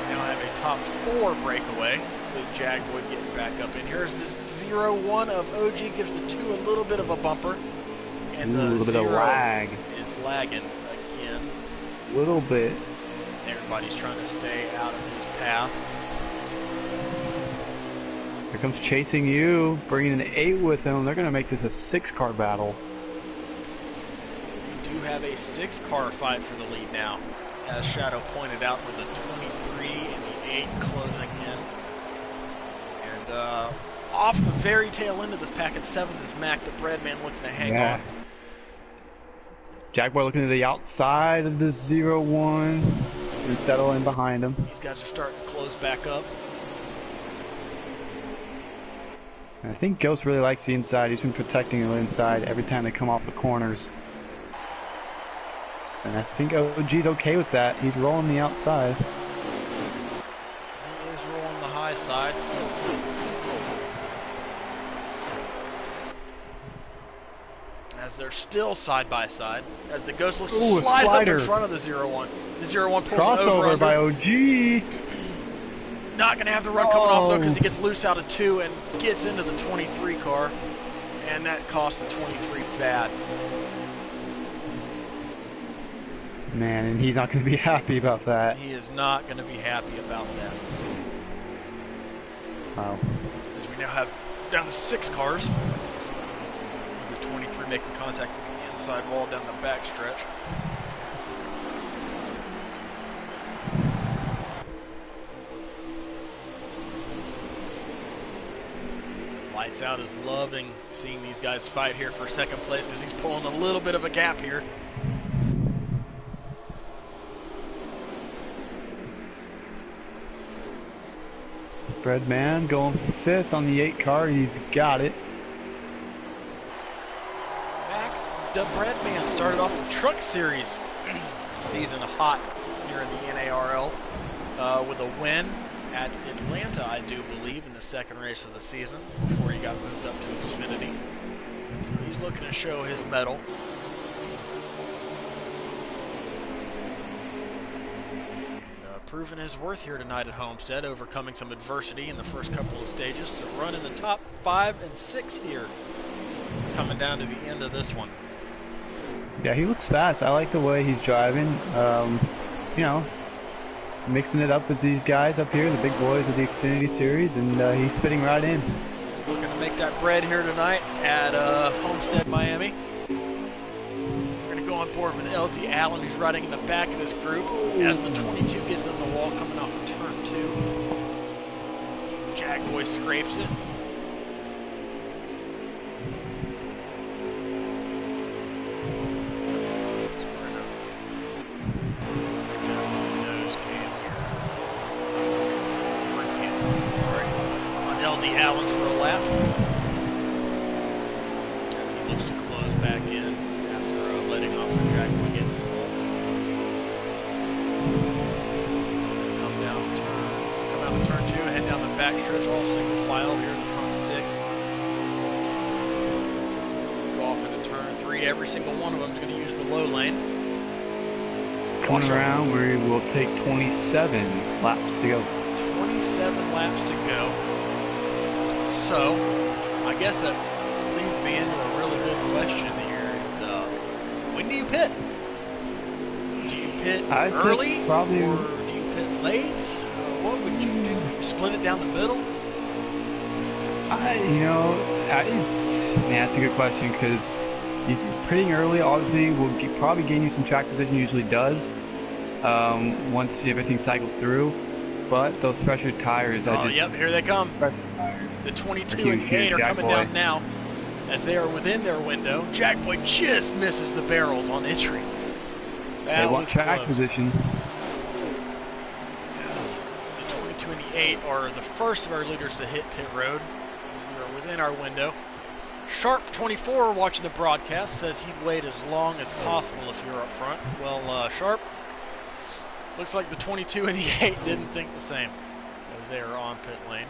Now have a top 4 breakaway with Jagboy getting back up in. Here's this 0-1 of OG, gives the 2 a little bit of a bumper. And
a little bit of lag.
Is lagging again.
A little bit.
Everybody's trying to stay out of his path.
Here comes Chasing You, bringing an 8 with him. They're going to make this a 6-car battle.
have a 6-car fight for the lead now, as Shadow pointed out, with the 23 and the 8 closing in. And off the very tail end of this pack in 7th is Mac the Breadman looking to hang on.
Jack Boy looking to the outside of the 0-1 and settle in behind him.
These guys are starting to close back up.
I think Ghost really likes the inside. He's been protecting the inside every time they come off the corners. And I think OG's okay with that. He's rolling the outside.
He is rolling the high side. As they're still side by side, as the Ghost looks to slide up in front of the 0-1. The 0-1 pulls
crossover
over
by OG.
Not going to have the run coming off though, because he gets loose out of 2 and gets into the 23 car, and that costs the 23 bad.
Man, and he's not going to be happy about that.
He is not going to be happy about that.
Wow.
As we now have down to 6 cars. The 23 making contact with the inside wall down the back stretch. Lights Out is loving seeing these guys fight here for second place because he's pulling a little bit of a gap here.
Breadman going 5th on the 8 car. He's got it.
Mac the Breadman started off the Truck Series season hot here in the NARL with a win at Atlanta, I do believe, in the second race of the season before he got moved up to Xfinity. So he's looking to show his mettle. Proving his worth here tonight at Homestead, overcoming some adversity in the first couple of stages to run in the top 5 and 6 here, coming down to the end of this one.
Yeah, he looks fast. I like the way he's driving. You know, mixing it up with these guys up here, the big boys of the Xfinity Series, and he's fitting right in.
He's looking to make that bread here tonight at Homestead, Miami. On board with LT Allen, who's riding in the back of this group as the 22 gets on the wall coming off of turn 2. Jack Boy scrapes it. Nose cam here. On LT Allen for a lap as he looks to close back in. Letting off for Jack Boy getting the roll. Come out of turn 2, head down the back stretch, all single file here in the front 6. Go off into turn 3. Every single one of them is going to use the low lane.
Coming around, we will take 27 laps to go.
27 laps to go. So, I guess that leads me into a really good question here. When do you pit? Do you pit early
probably,
or do you pit late? What would you do? Split it down the middle?
That's a good question because pitting early obviously will probably gain you some track position. Usually does once everything cycles through. But those fresher tires,
yep, here they come. The 22 and the 8 are coming down now. As they are within their window, Jack Boy just misses the barrels on entry.
They want track position.
Yes. The 22 and the 8 are the first of our leaders to hit pit road. We are within our window. Sharp 24 watching the broadcast says he'd wait as long as possible if you're up front. Well, Sharp, looks like the 22 and the 8 didn't think the same as they are on pit lane.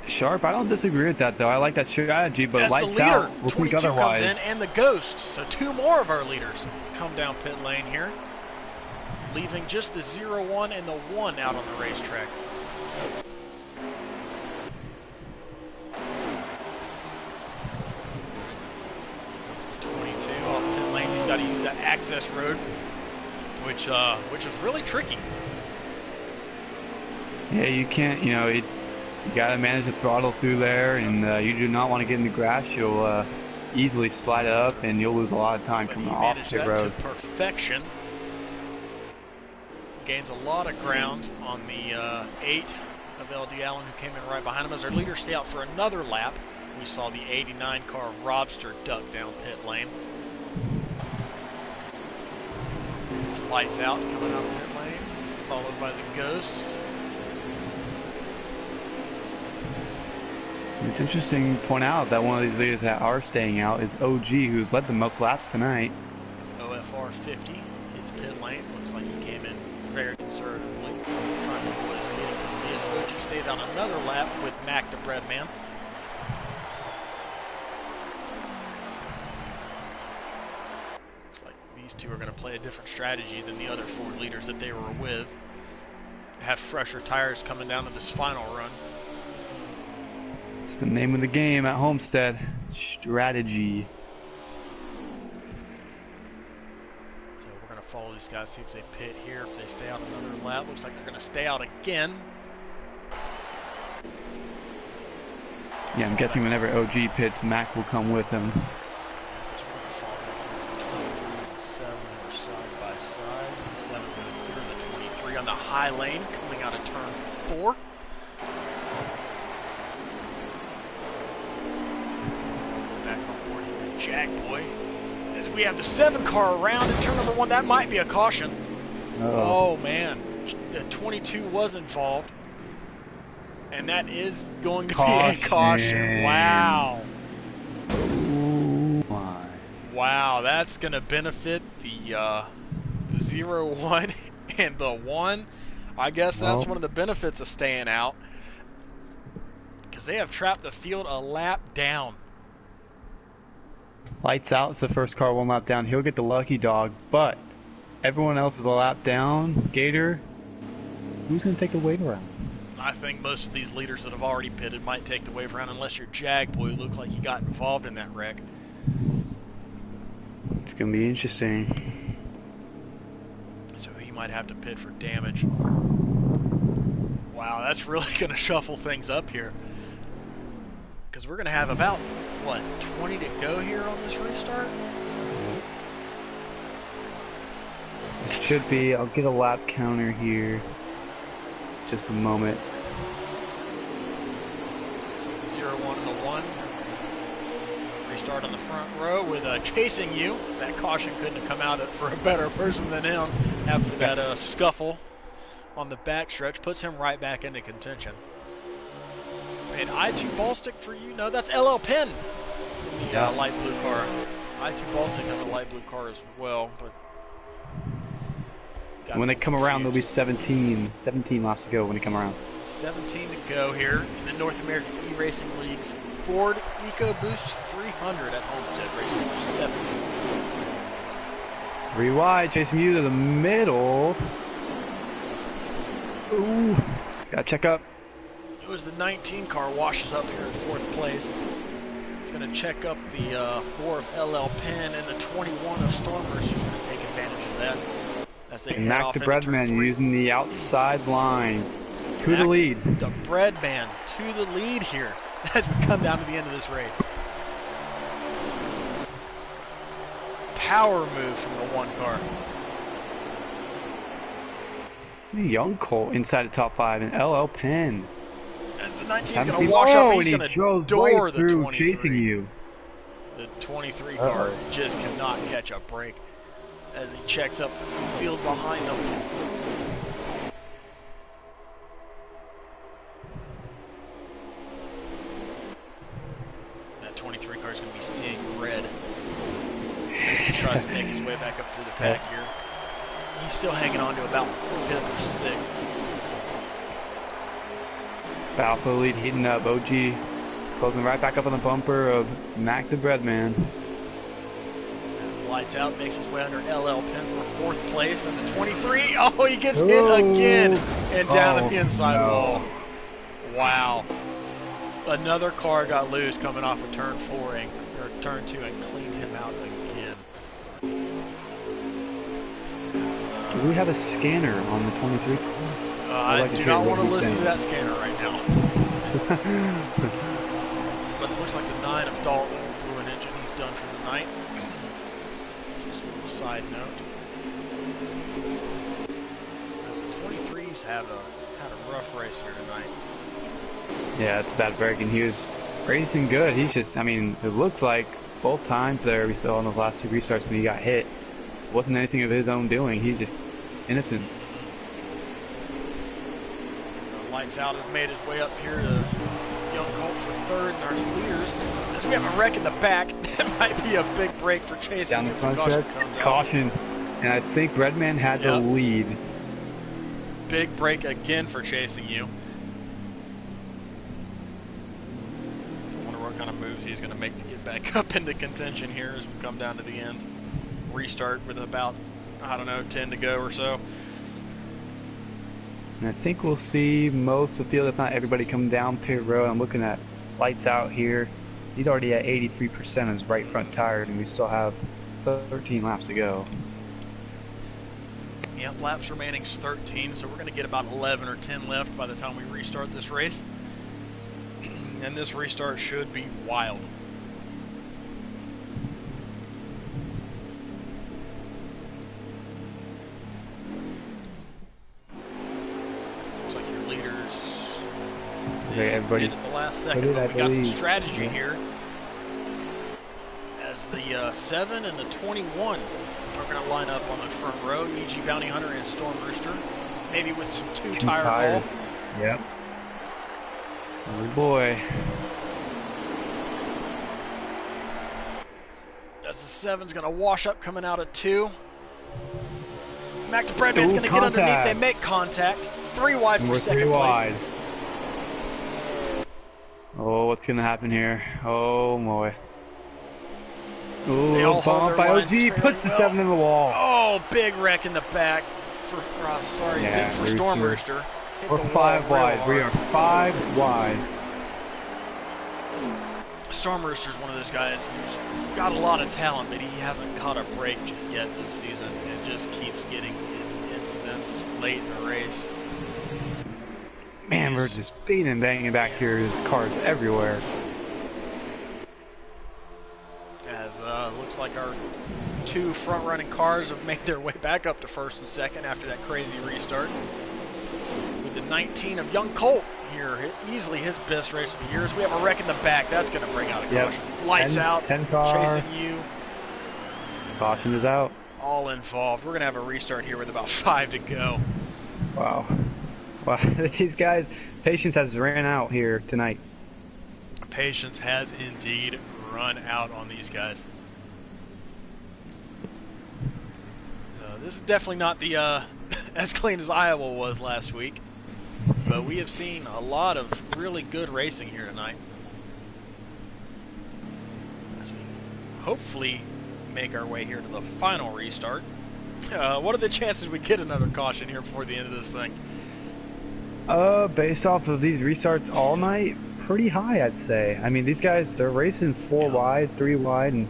Sharp, I don't disagree with that though. I like that strategy, but
as
lights
the leader,
out, we'll think otherwise.
Comes in, and the Ghost. So 2 more of our leaders come down pit lane here, leaving just the 0-1 and the 1 out on the racetrack. The 22 off pit lane. He's got to use that access road, which is really tricky.
Yeah, you can't. You got to manage the throttle through there, and you do not want to get in the grass. You'll easily slide it up, and you'll lose a lot of time
But
coming
he
off
managed
pit
that
road.
to perfection. Gains a lot of ground on the 8 of LD Allen, who came in right behind him. As our leaders stay out for another lap, we saw the 89 car Robster duck down pit lane. Lights out coming out of pit lane, followed by the Ghost.
It's interesting to point out that one of these leaders that are staying out is OG, who's led the most laps tonight.
OFR 50 hits pit lane. Looks like he came in very conservatively, trying to avoid his leading penalty as OG stays on another lap with Mac the Breadman. Looks like these two are going to play a different strategy than the other 4 leaders that they were with. Have fresher tires coming down to this final run.
It's the name of the game at Homestead. Strategy.
So we're going to follow these guys, see if they pit here, if they stay out another lap. Looks like they're going to stay out again.
Yeah, I'm guessing whenever OG pits, Mac will come with him.
7 are side by side. 7 going through the 23 on the high lane, coming out of turn 4. Back on board here, Jack Boy. As we have the 7 car around in turn number 1, that might be a caution. Oh man, the 22 was involved. And that is going to be a caution. Wow.
Oh my.
Wow, that's going to benefit the 0-1 and the 1. I guess that's one of the benefits of staying out. Because they have trapped the field a lap down.
Lights out, it's the first car 1 lap down. He'll get the lucky dog, but everyone else is a lap down. Gator, who's going to take the wave around?
I think most of these leaders that have already pitted might take the wave around, unless you're Jag Boy, who looked like he got involved in that wreck.
It's going to be interesting.
So he might have to pit for damage. Wow, that's really going to shuffle things up here. Because we're going to have about, what, 20 to go here on this restart?
It should be. I'll get a lap counter here. Just a moment.
So the 0-1 and the 1. Restart on the front row with chasing you. That caution couldn't have come out for a better person than him after that scuffle on the backstretch. Puts him right back into contention. And I2 ball stick for you. No, that's LL Penn. The light blue car. I2 ball stick has a light blue car as well, but
when they come around, there'll be 17 laps to go when they come around.
17 to go here in the North American eRacing League's Ford Ecoboost 300 at Homestead, racing number 7 this season.
3 wide, chasing you to the middle. Ooh, gotta check up.
It was the 19 car washes up here in 4th place. It's going to check up the 4 of LL Penn and the 21 of Stormers, who's going to take advantage of that. As they head off
the
into
Breadman
turn 3.
using the outside line to the lead.
The Breadman to the lead here as we come down to the end of this race. Power move from the 1 car.
Young Colt inside the top 5 and LL Penn.
As the 19 is going to wash up, he's going to door
right
the
through
23.
chasing you.
The 23 car just cannot catch a break as he checks up the field behind him. That 23 car is going to be seeing red as he tries to make his way back up through the pack here. He's still hanging on to about 5th or 6th.
Alpha lead heating up. OG closing right back up on the bumper of Mac the Breadman.
Lights out, makes his way under LL Penn for 4th place, and the 23, oh, he gets hit again, and down at the inside wall. Wow. Another car got loose coming off of turn 4, or turn 2, and cleaned him out again.
Do we have a scanner on the 23 car?
I do not want to listen to that scanner right now. But it looks like the 9 of Dalton blew an engine. He's done for the night. Just a little side note. As the 23s had a rough race here tonight.
Yeah, it's a bad break, and he was racing good. He's just, I mean, it looks like both times there we saw in those last two restarts when he got hit, it wasn't anything of his own doing. He's just innocent.
So Lights Out has made his way up here to Young Colt for third, and our leaders. As we have a wreck in the back, that might be a big break for chasing.
Down the front stretch, caution. And I think Redman had the lead.
Big break again for chasing you. I wonder what kind of moves he's going to make to get back up into contention here as we come down to the end. Restart with about, I don't know, 10 to go or so.
And I think we'll see most of the field, if not everybody, come down pit road. I'm looking at Lights Out here. He's already at 83% on his right front tire, and we still have 13 laps to go.
Yep, laps remaining is 13, so we're going to get about 11 or 10 left by the time we restart this race. And this restart should be wild. Looks like your leaders
everybody
did at the last second, but we got some strategy here. As the 7 and the 21 are going to line up on the front row. E.G. Bounty Hunter and Storm Rooster. Maybe with some two-tire ball.
Yep. Oh boy.
As the 7's going to wash up coming out of 2. Mac to Bradman's going to get underneath. They make contact. 3 wide for second place.
Oh, what's going to happen here? Oh boy. Ooh, bump by OG, puts the 7 in the wall.
Oh, big wreck in the back for, for Storm Rooster.
We're 5 wide. We are 5 wide.
Storm Rooster's one of those guys who's got a lot of talent, but he hasn't caught a break yet this season and just keeps getting in incidents late in the race.
Man, we're just beating and banging back here. There's cars everywhere.
As looks like our 2 front-running cars have made their way back up to first and second after that crazy restart. With the 19 of Young Colt here, easily his best race of the year. As we have a wreck in the back, that's going to bring out a caution. Lights Out,
10 car.
chasing you.
Caution is out.
All involved. We're going to have a restart here with about 5 to go.
Wow. Wow, these guys, patience has ran out here tonight.
Patience has indeed run out on these guys. This is definitely not the as clean as Iowa was last week, but we have seen a lot of really good racing here tonight. As we hopefully make our way here to the final restart. What are the chances we get another caution here before the end of this thing?
Based off of these restarts all night, pretty high, I'd say. I mean, these guys, they're racing 4 wide, 3 wide, and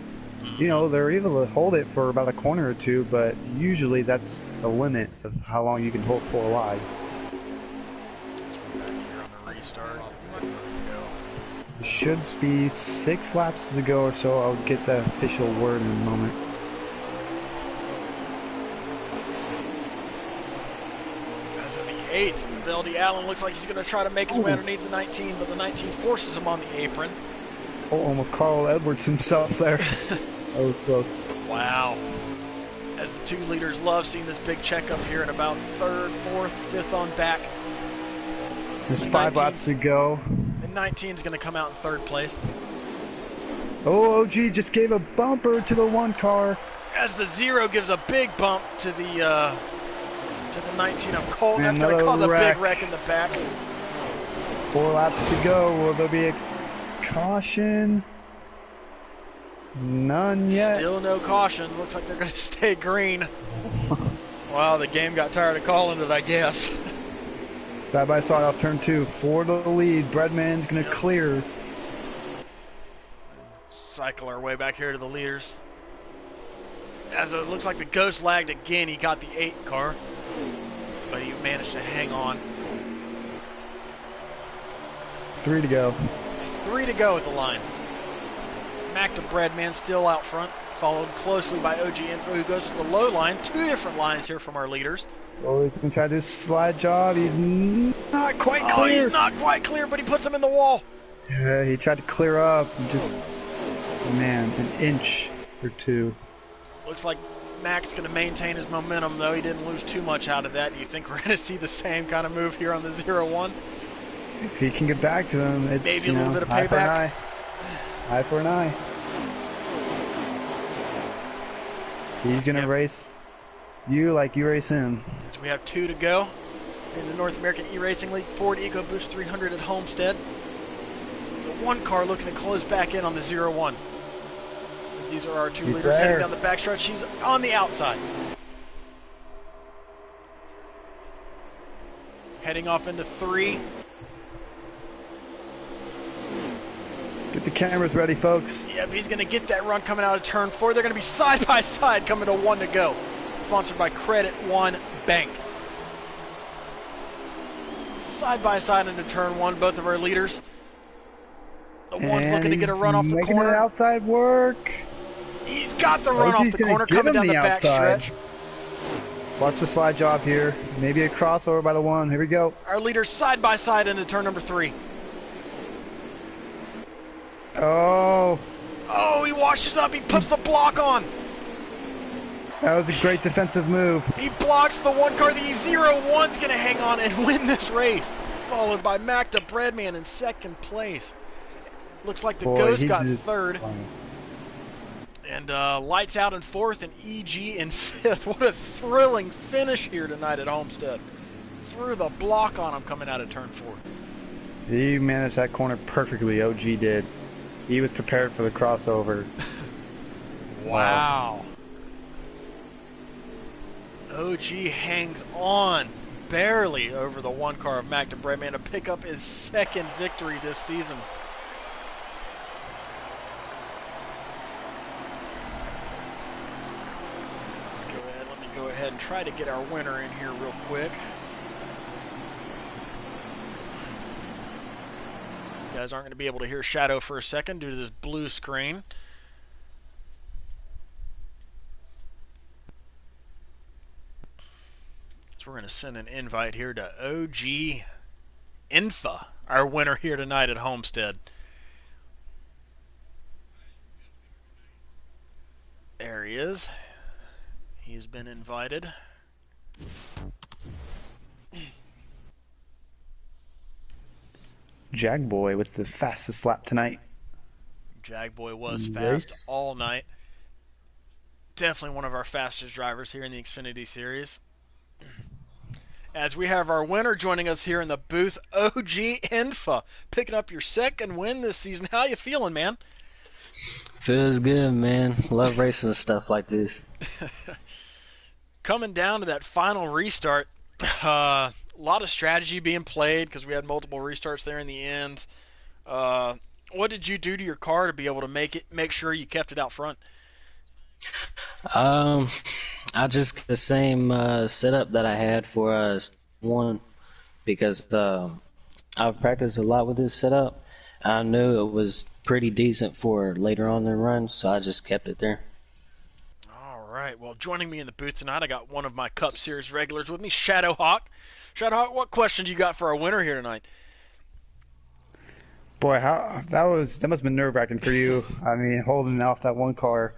you know, they're able to hold it for about a corner or 2, but usually that's the limit of how long you can hold 4 wide.
Back here on the restart.
Should be 6 laps to go or so. I'll get the official word in a moment.
As in the 8, Veldy Allen looks like he's going to try to make his way underneath the 19, but the 19 forces him on the apron.
Oh, almost Carl Edwards himself there. That was close.
Wow. As the 2 leaders love seeing this big checkup here in about 3rd, 4th, 5th on back.
There's 5 laps to go.
And 19 is going to come out in 3rd place.
Oh, OG just gave a bumper to the 1 car.
As the 0 gives a big bump to the 19 of Colt. That's going to cause a big wreck in the back.
4 laps to go. Will there be a caution? None yet.
Still no caution. Looks like they're going to stay green. Wow, the game got tired of calling it, I guess.
Side by side off turn 2. 4 to the lead. Breadman's going to clear.
Cycle our way back here to the leaders. As it looks like the Ghost lagged again, he got the 8 car, but he managed to hang on.
3 to go.
3 to go at the line. Mac to Breadman still out front, followed closely by OG Info, who goes to the low line. Two different lines here from our leaders.
Oh, he's going to try this slide job. He's not quite
Oh,
clear.
he's not quite clear, but he puts him in the wall.
Yeah, he tried to clear up and just, man, an inch or two.
Looks like Mac's going to maintain his momentum, though. He didn't lose too much out of that. Do you think we're going to see the same kind of move here on the 0-1?
If he can get back to him, it's,
maybe a little bit of payback.
Eye for an eye. He's going to race you like you race him.
So we have 2 to go in the North American eRacing League. Ford Ecoboost 300 at Homestead. The one car looking to close back in on the 0-1. As these are our 2 leaders heading down the backstretch. She's on the outside. Heading off into 3.
Get the cameras ready, folks.
Yep, he's going to get that run coming out of turn 4. They're going to be side by side coming to 1 to go. Sponsored by Credit One Bank. Side by side into turn 1, both of our leaders. The one's looking to get a run off the corner.
Making outside work.
He's got the run off the corner coming down the backstretch.
Watch the slide job here. Maybe a crossover by the 1. Here we go.
Our leaders side by side into turn number 3.
Oh.
Oh, he washes up. He puts the block on.
That was a great defensive move.
He blocks the 1 car. The 0-1's going to hang on and win this race. Followed by Mac to Breadman in 2nd place. Looks like the Ghost got 3rd. And Lights Out in 4th and EG in 5th. What a thrilling finish here tonight at Homestead. Threw the block on him coming out of turn 4.
He managed that corner perfectly, OG did. He was prepared for the crossover.
Wow. OG hangs on barely over the 1 car of Mac to Breadman to pick up his 2nd victory this season. Let me go ahead and try to get our winner in here real quick. You guys aren't going to be able to hear Shadow for a second due to this blue screen. So we're going to send an invite here to OG Infa, our winner here tonight at Homestead. There he is. He's been invited.
Jagboy with the fastest lap tonight.
Jagboy was fast all night. Definitely one of our fastest drivers here in the Xfinity Series. As we have our winner joining us here in the booth, OG Infa, picking up your 2nd win this season. How you feeling, man?
Feels good, man. Love racing stuff like this.
Coming down to that final restart, a lot of strategy being played because we had multiple restarts there in the end. What did you do to your car to be able to make sure you kept it out front?
I just got the same setup that I had for 1 because I've practiced a lot with this setup. I knew it was pretty decent for later on in the run, so I just kept it there.
All right. Well, joining me in the booth tonight, I got one of my Cup Series regulars with me, Shadowhawk. Shadowhawk, what questions you got for our winner here tonight?
Boy, that must have been nerve-wracking for you. I mean, holding off that 1 car.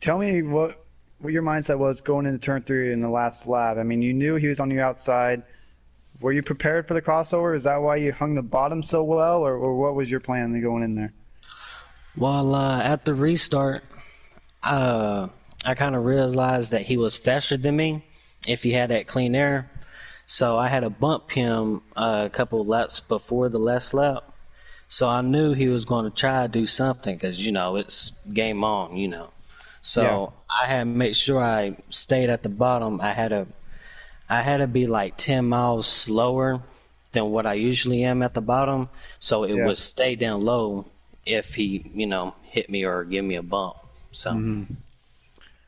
Tell me what your mindset was going into turn 3 in the last lap. I mean, you knew he was on your outside. Were you prepared for the crossover? Is that why you hung the bottom so well, or what was your plan going in there?
Well, at the restart, I kind of realized that he was faster than me if he had that clean air. So I had to bump him a couple laps before the last lap. So I knew he was going to try to do something because, it's game on, So I had to make sure I stayed at the bottom. I had to be like 10 miles slower than what I usually am at the bottom, so it would stay down low if he, hit me or give me a bump. So,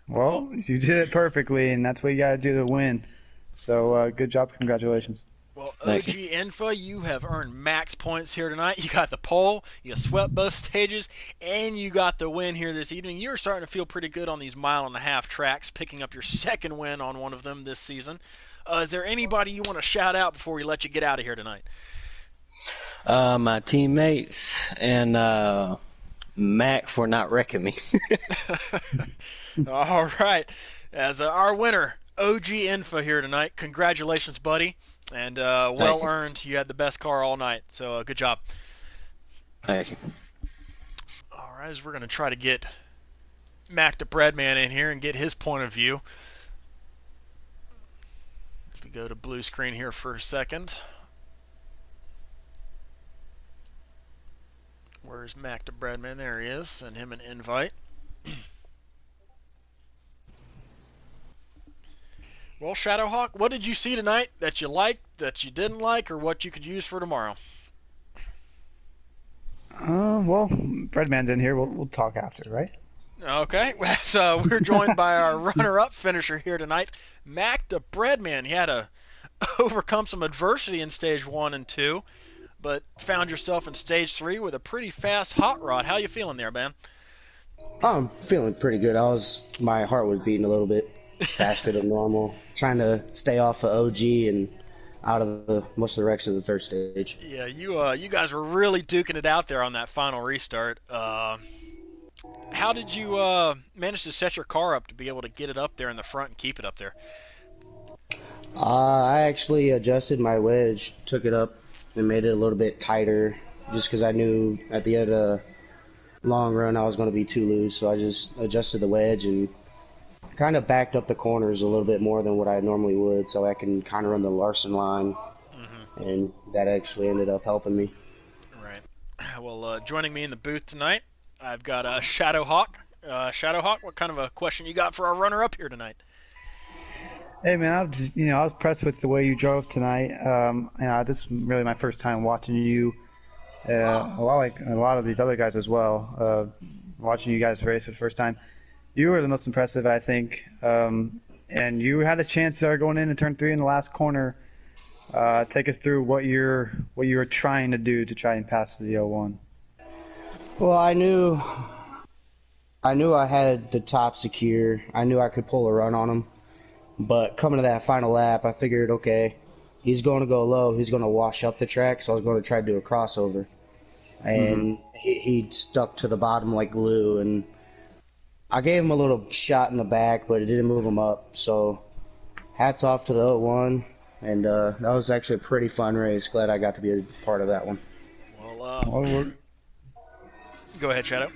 Well, you did it perfectly, and that's what you got to do to win. So, good job. Congratulations.
Well,
Thank you.
OG Info, you have earned max points here tonight. You got the pole, you swept both stages, and you got the win here this evening. You're starting to feel pretty good on these mile-and-a-half tracks, picking up your second win on one of them this season. Is there anybody you want to shout out before we let you get out of here tonight?
My teammates and Mac for not wrecking me.
All right. As our winner, OG Info here tonight. Congratulations, buddy. And well
Thank you.
earned. You had the best car all night. So good job.
Thank you.
All right, as we're going to try to get Mac the Breadman in here and get his point of view. If we go to blue screen here for a second. Where's Mac the Breadman? There he is. Send him an invite. Well, Shadowhawk, what did you see tonight that you liked, that you didn't like, or what you could use for tomorrow?
Well, Breadman's in here. We'll talk after, right?
Okay, so we're joined by our runner-up finisher here tonight, Mac the Breadman. He had to overcome some adversity in stage 1 and 2, but found yourself in stage 3 with a pretty fast hot rod. How you feeling there, man?
I'm feeling pretty good. My heart was beating a little bit faster than normal, trying to stay off of OG and out of most of the wrecks of the third stage.
Yeah, you guys were really duking it out there on that final restart. How did you manage to set your car up to be able to get it up there in the front and keep it up there?
I actually adjusted my wedge, took it up, and made it a little bit tighter, just because I knew at the end of the long run I was going to be too loose. So I just adjusted the wedge and kind of backed up the corners a little bit more than what I normally would, so I can kind of run the Larson line, and that actually ended up helping me.
Right. Well, joining me in the booth tonight, I've got Shadowhawk. Shadowhawk, what kind of a question you got for our runner-up here tonight?
Hey man, I was impressed with the way you drove tonight. This is really my first time watching you. A lot like a lot of these other guys as well. Watching you guys race for the first time, you were the most impressive, I think. And you had a chance going in turn 3 in the last corner. Take us through what you were trying to do to try and pass the 01.
Well, I knew I had the top secure. I knew I could pull a run on him. But coming to that final lap, I figured, okay, he's going to go low. He's going to wash up the track, so I was going to try to do a crossover. And he stuck to the bottom like glue. And I gave him a little shot in the back, but it didn't move him up. So hats off to the 01. And that was actually a pretty fun race. Glad I got to be a part of that one.
Well, go ahead, Shadow.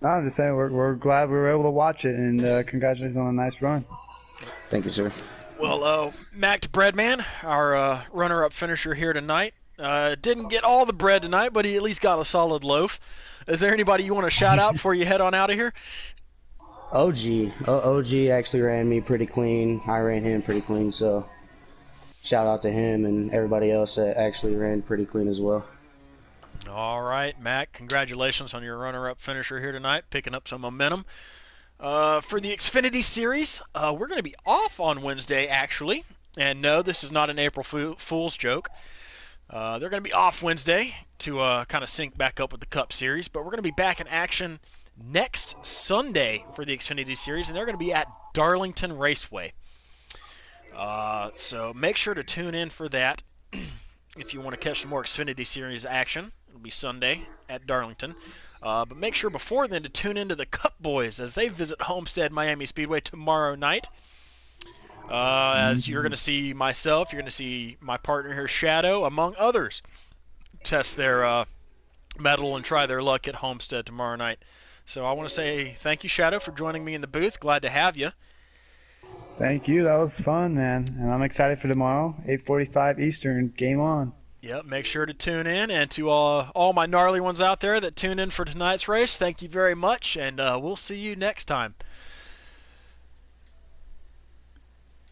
No, I'm just saying we're glad we were able to watch it, and congratulations on a nice run.
Thank you, sir.
Well, Mac the Breadman, our runner-up finisher here tonight, didn't get all the bread tonight, but he at least got a solid loaf. Is there anybody you want to shout out before you head on out of here?
OG. OG actually ran me pretty clean. I ran him pretty clean, so shout out to him and everybody else that actually ran pretty clean as well.
All right, Mac, congratulations on your runner-up finisher here tonight, picking up some momentum. For the Xfinity Series, we're going to be off on Wednesday, actually. And no, this is not an April Fool's joke. They're going to be off Wednesday to kind of sync back up with the Cup Series. But we're going to be back in action next Sunday for the Xfinity Series, and they're going to be at Darlington Raceway. So make sure to tune in for that if you want to catch some more Xfinity Series action. It'll be Sunday at Darlington. But make sure before then to tune into the Cup Boys as they visit Homestead Miami Speedway tomorrow night. As you're going to see myself, you're going to see my partner here, Shadow, among others, test their mettle and try their luck at Homestead tomorrow night. So I want to say thank you, Shadow, for joining me in the booth. Glad to have you.
Thank you. That was fun, man. And I'm excited for tomorrow, 8:45 Eastern. Game on.
Yep, make sure to tune in. And to all my gnarly ones out there that tuned in for tonight's race, thank you very much, and we'll see you next time.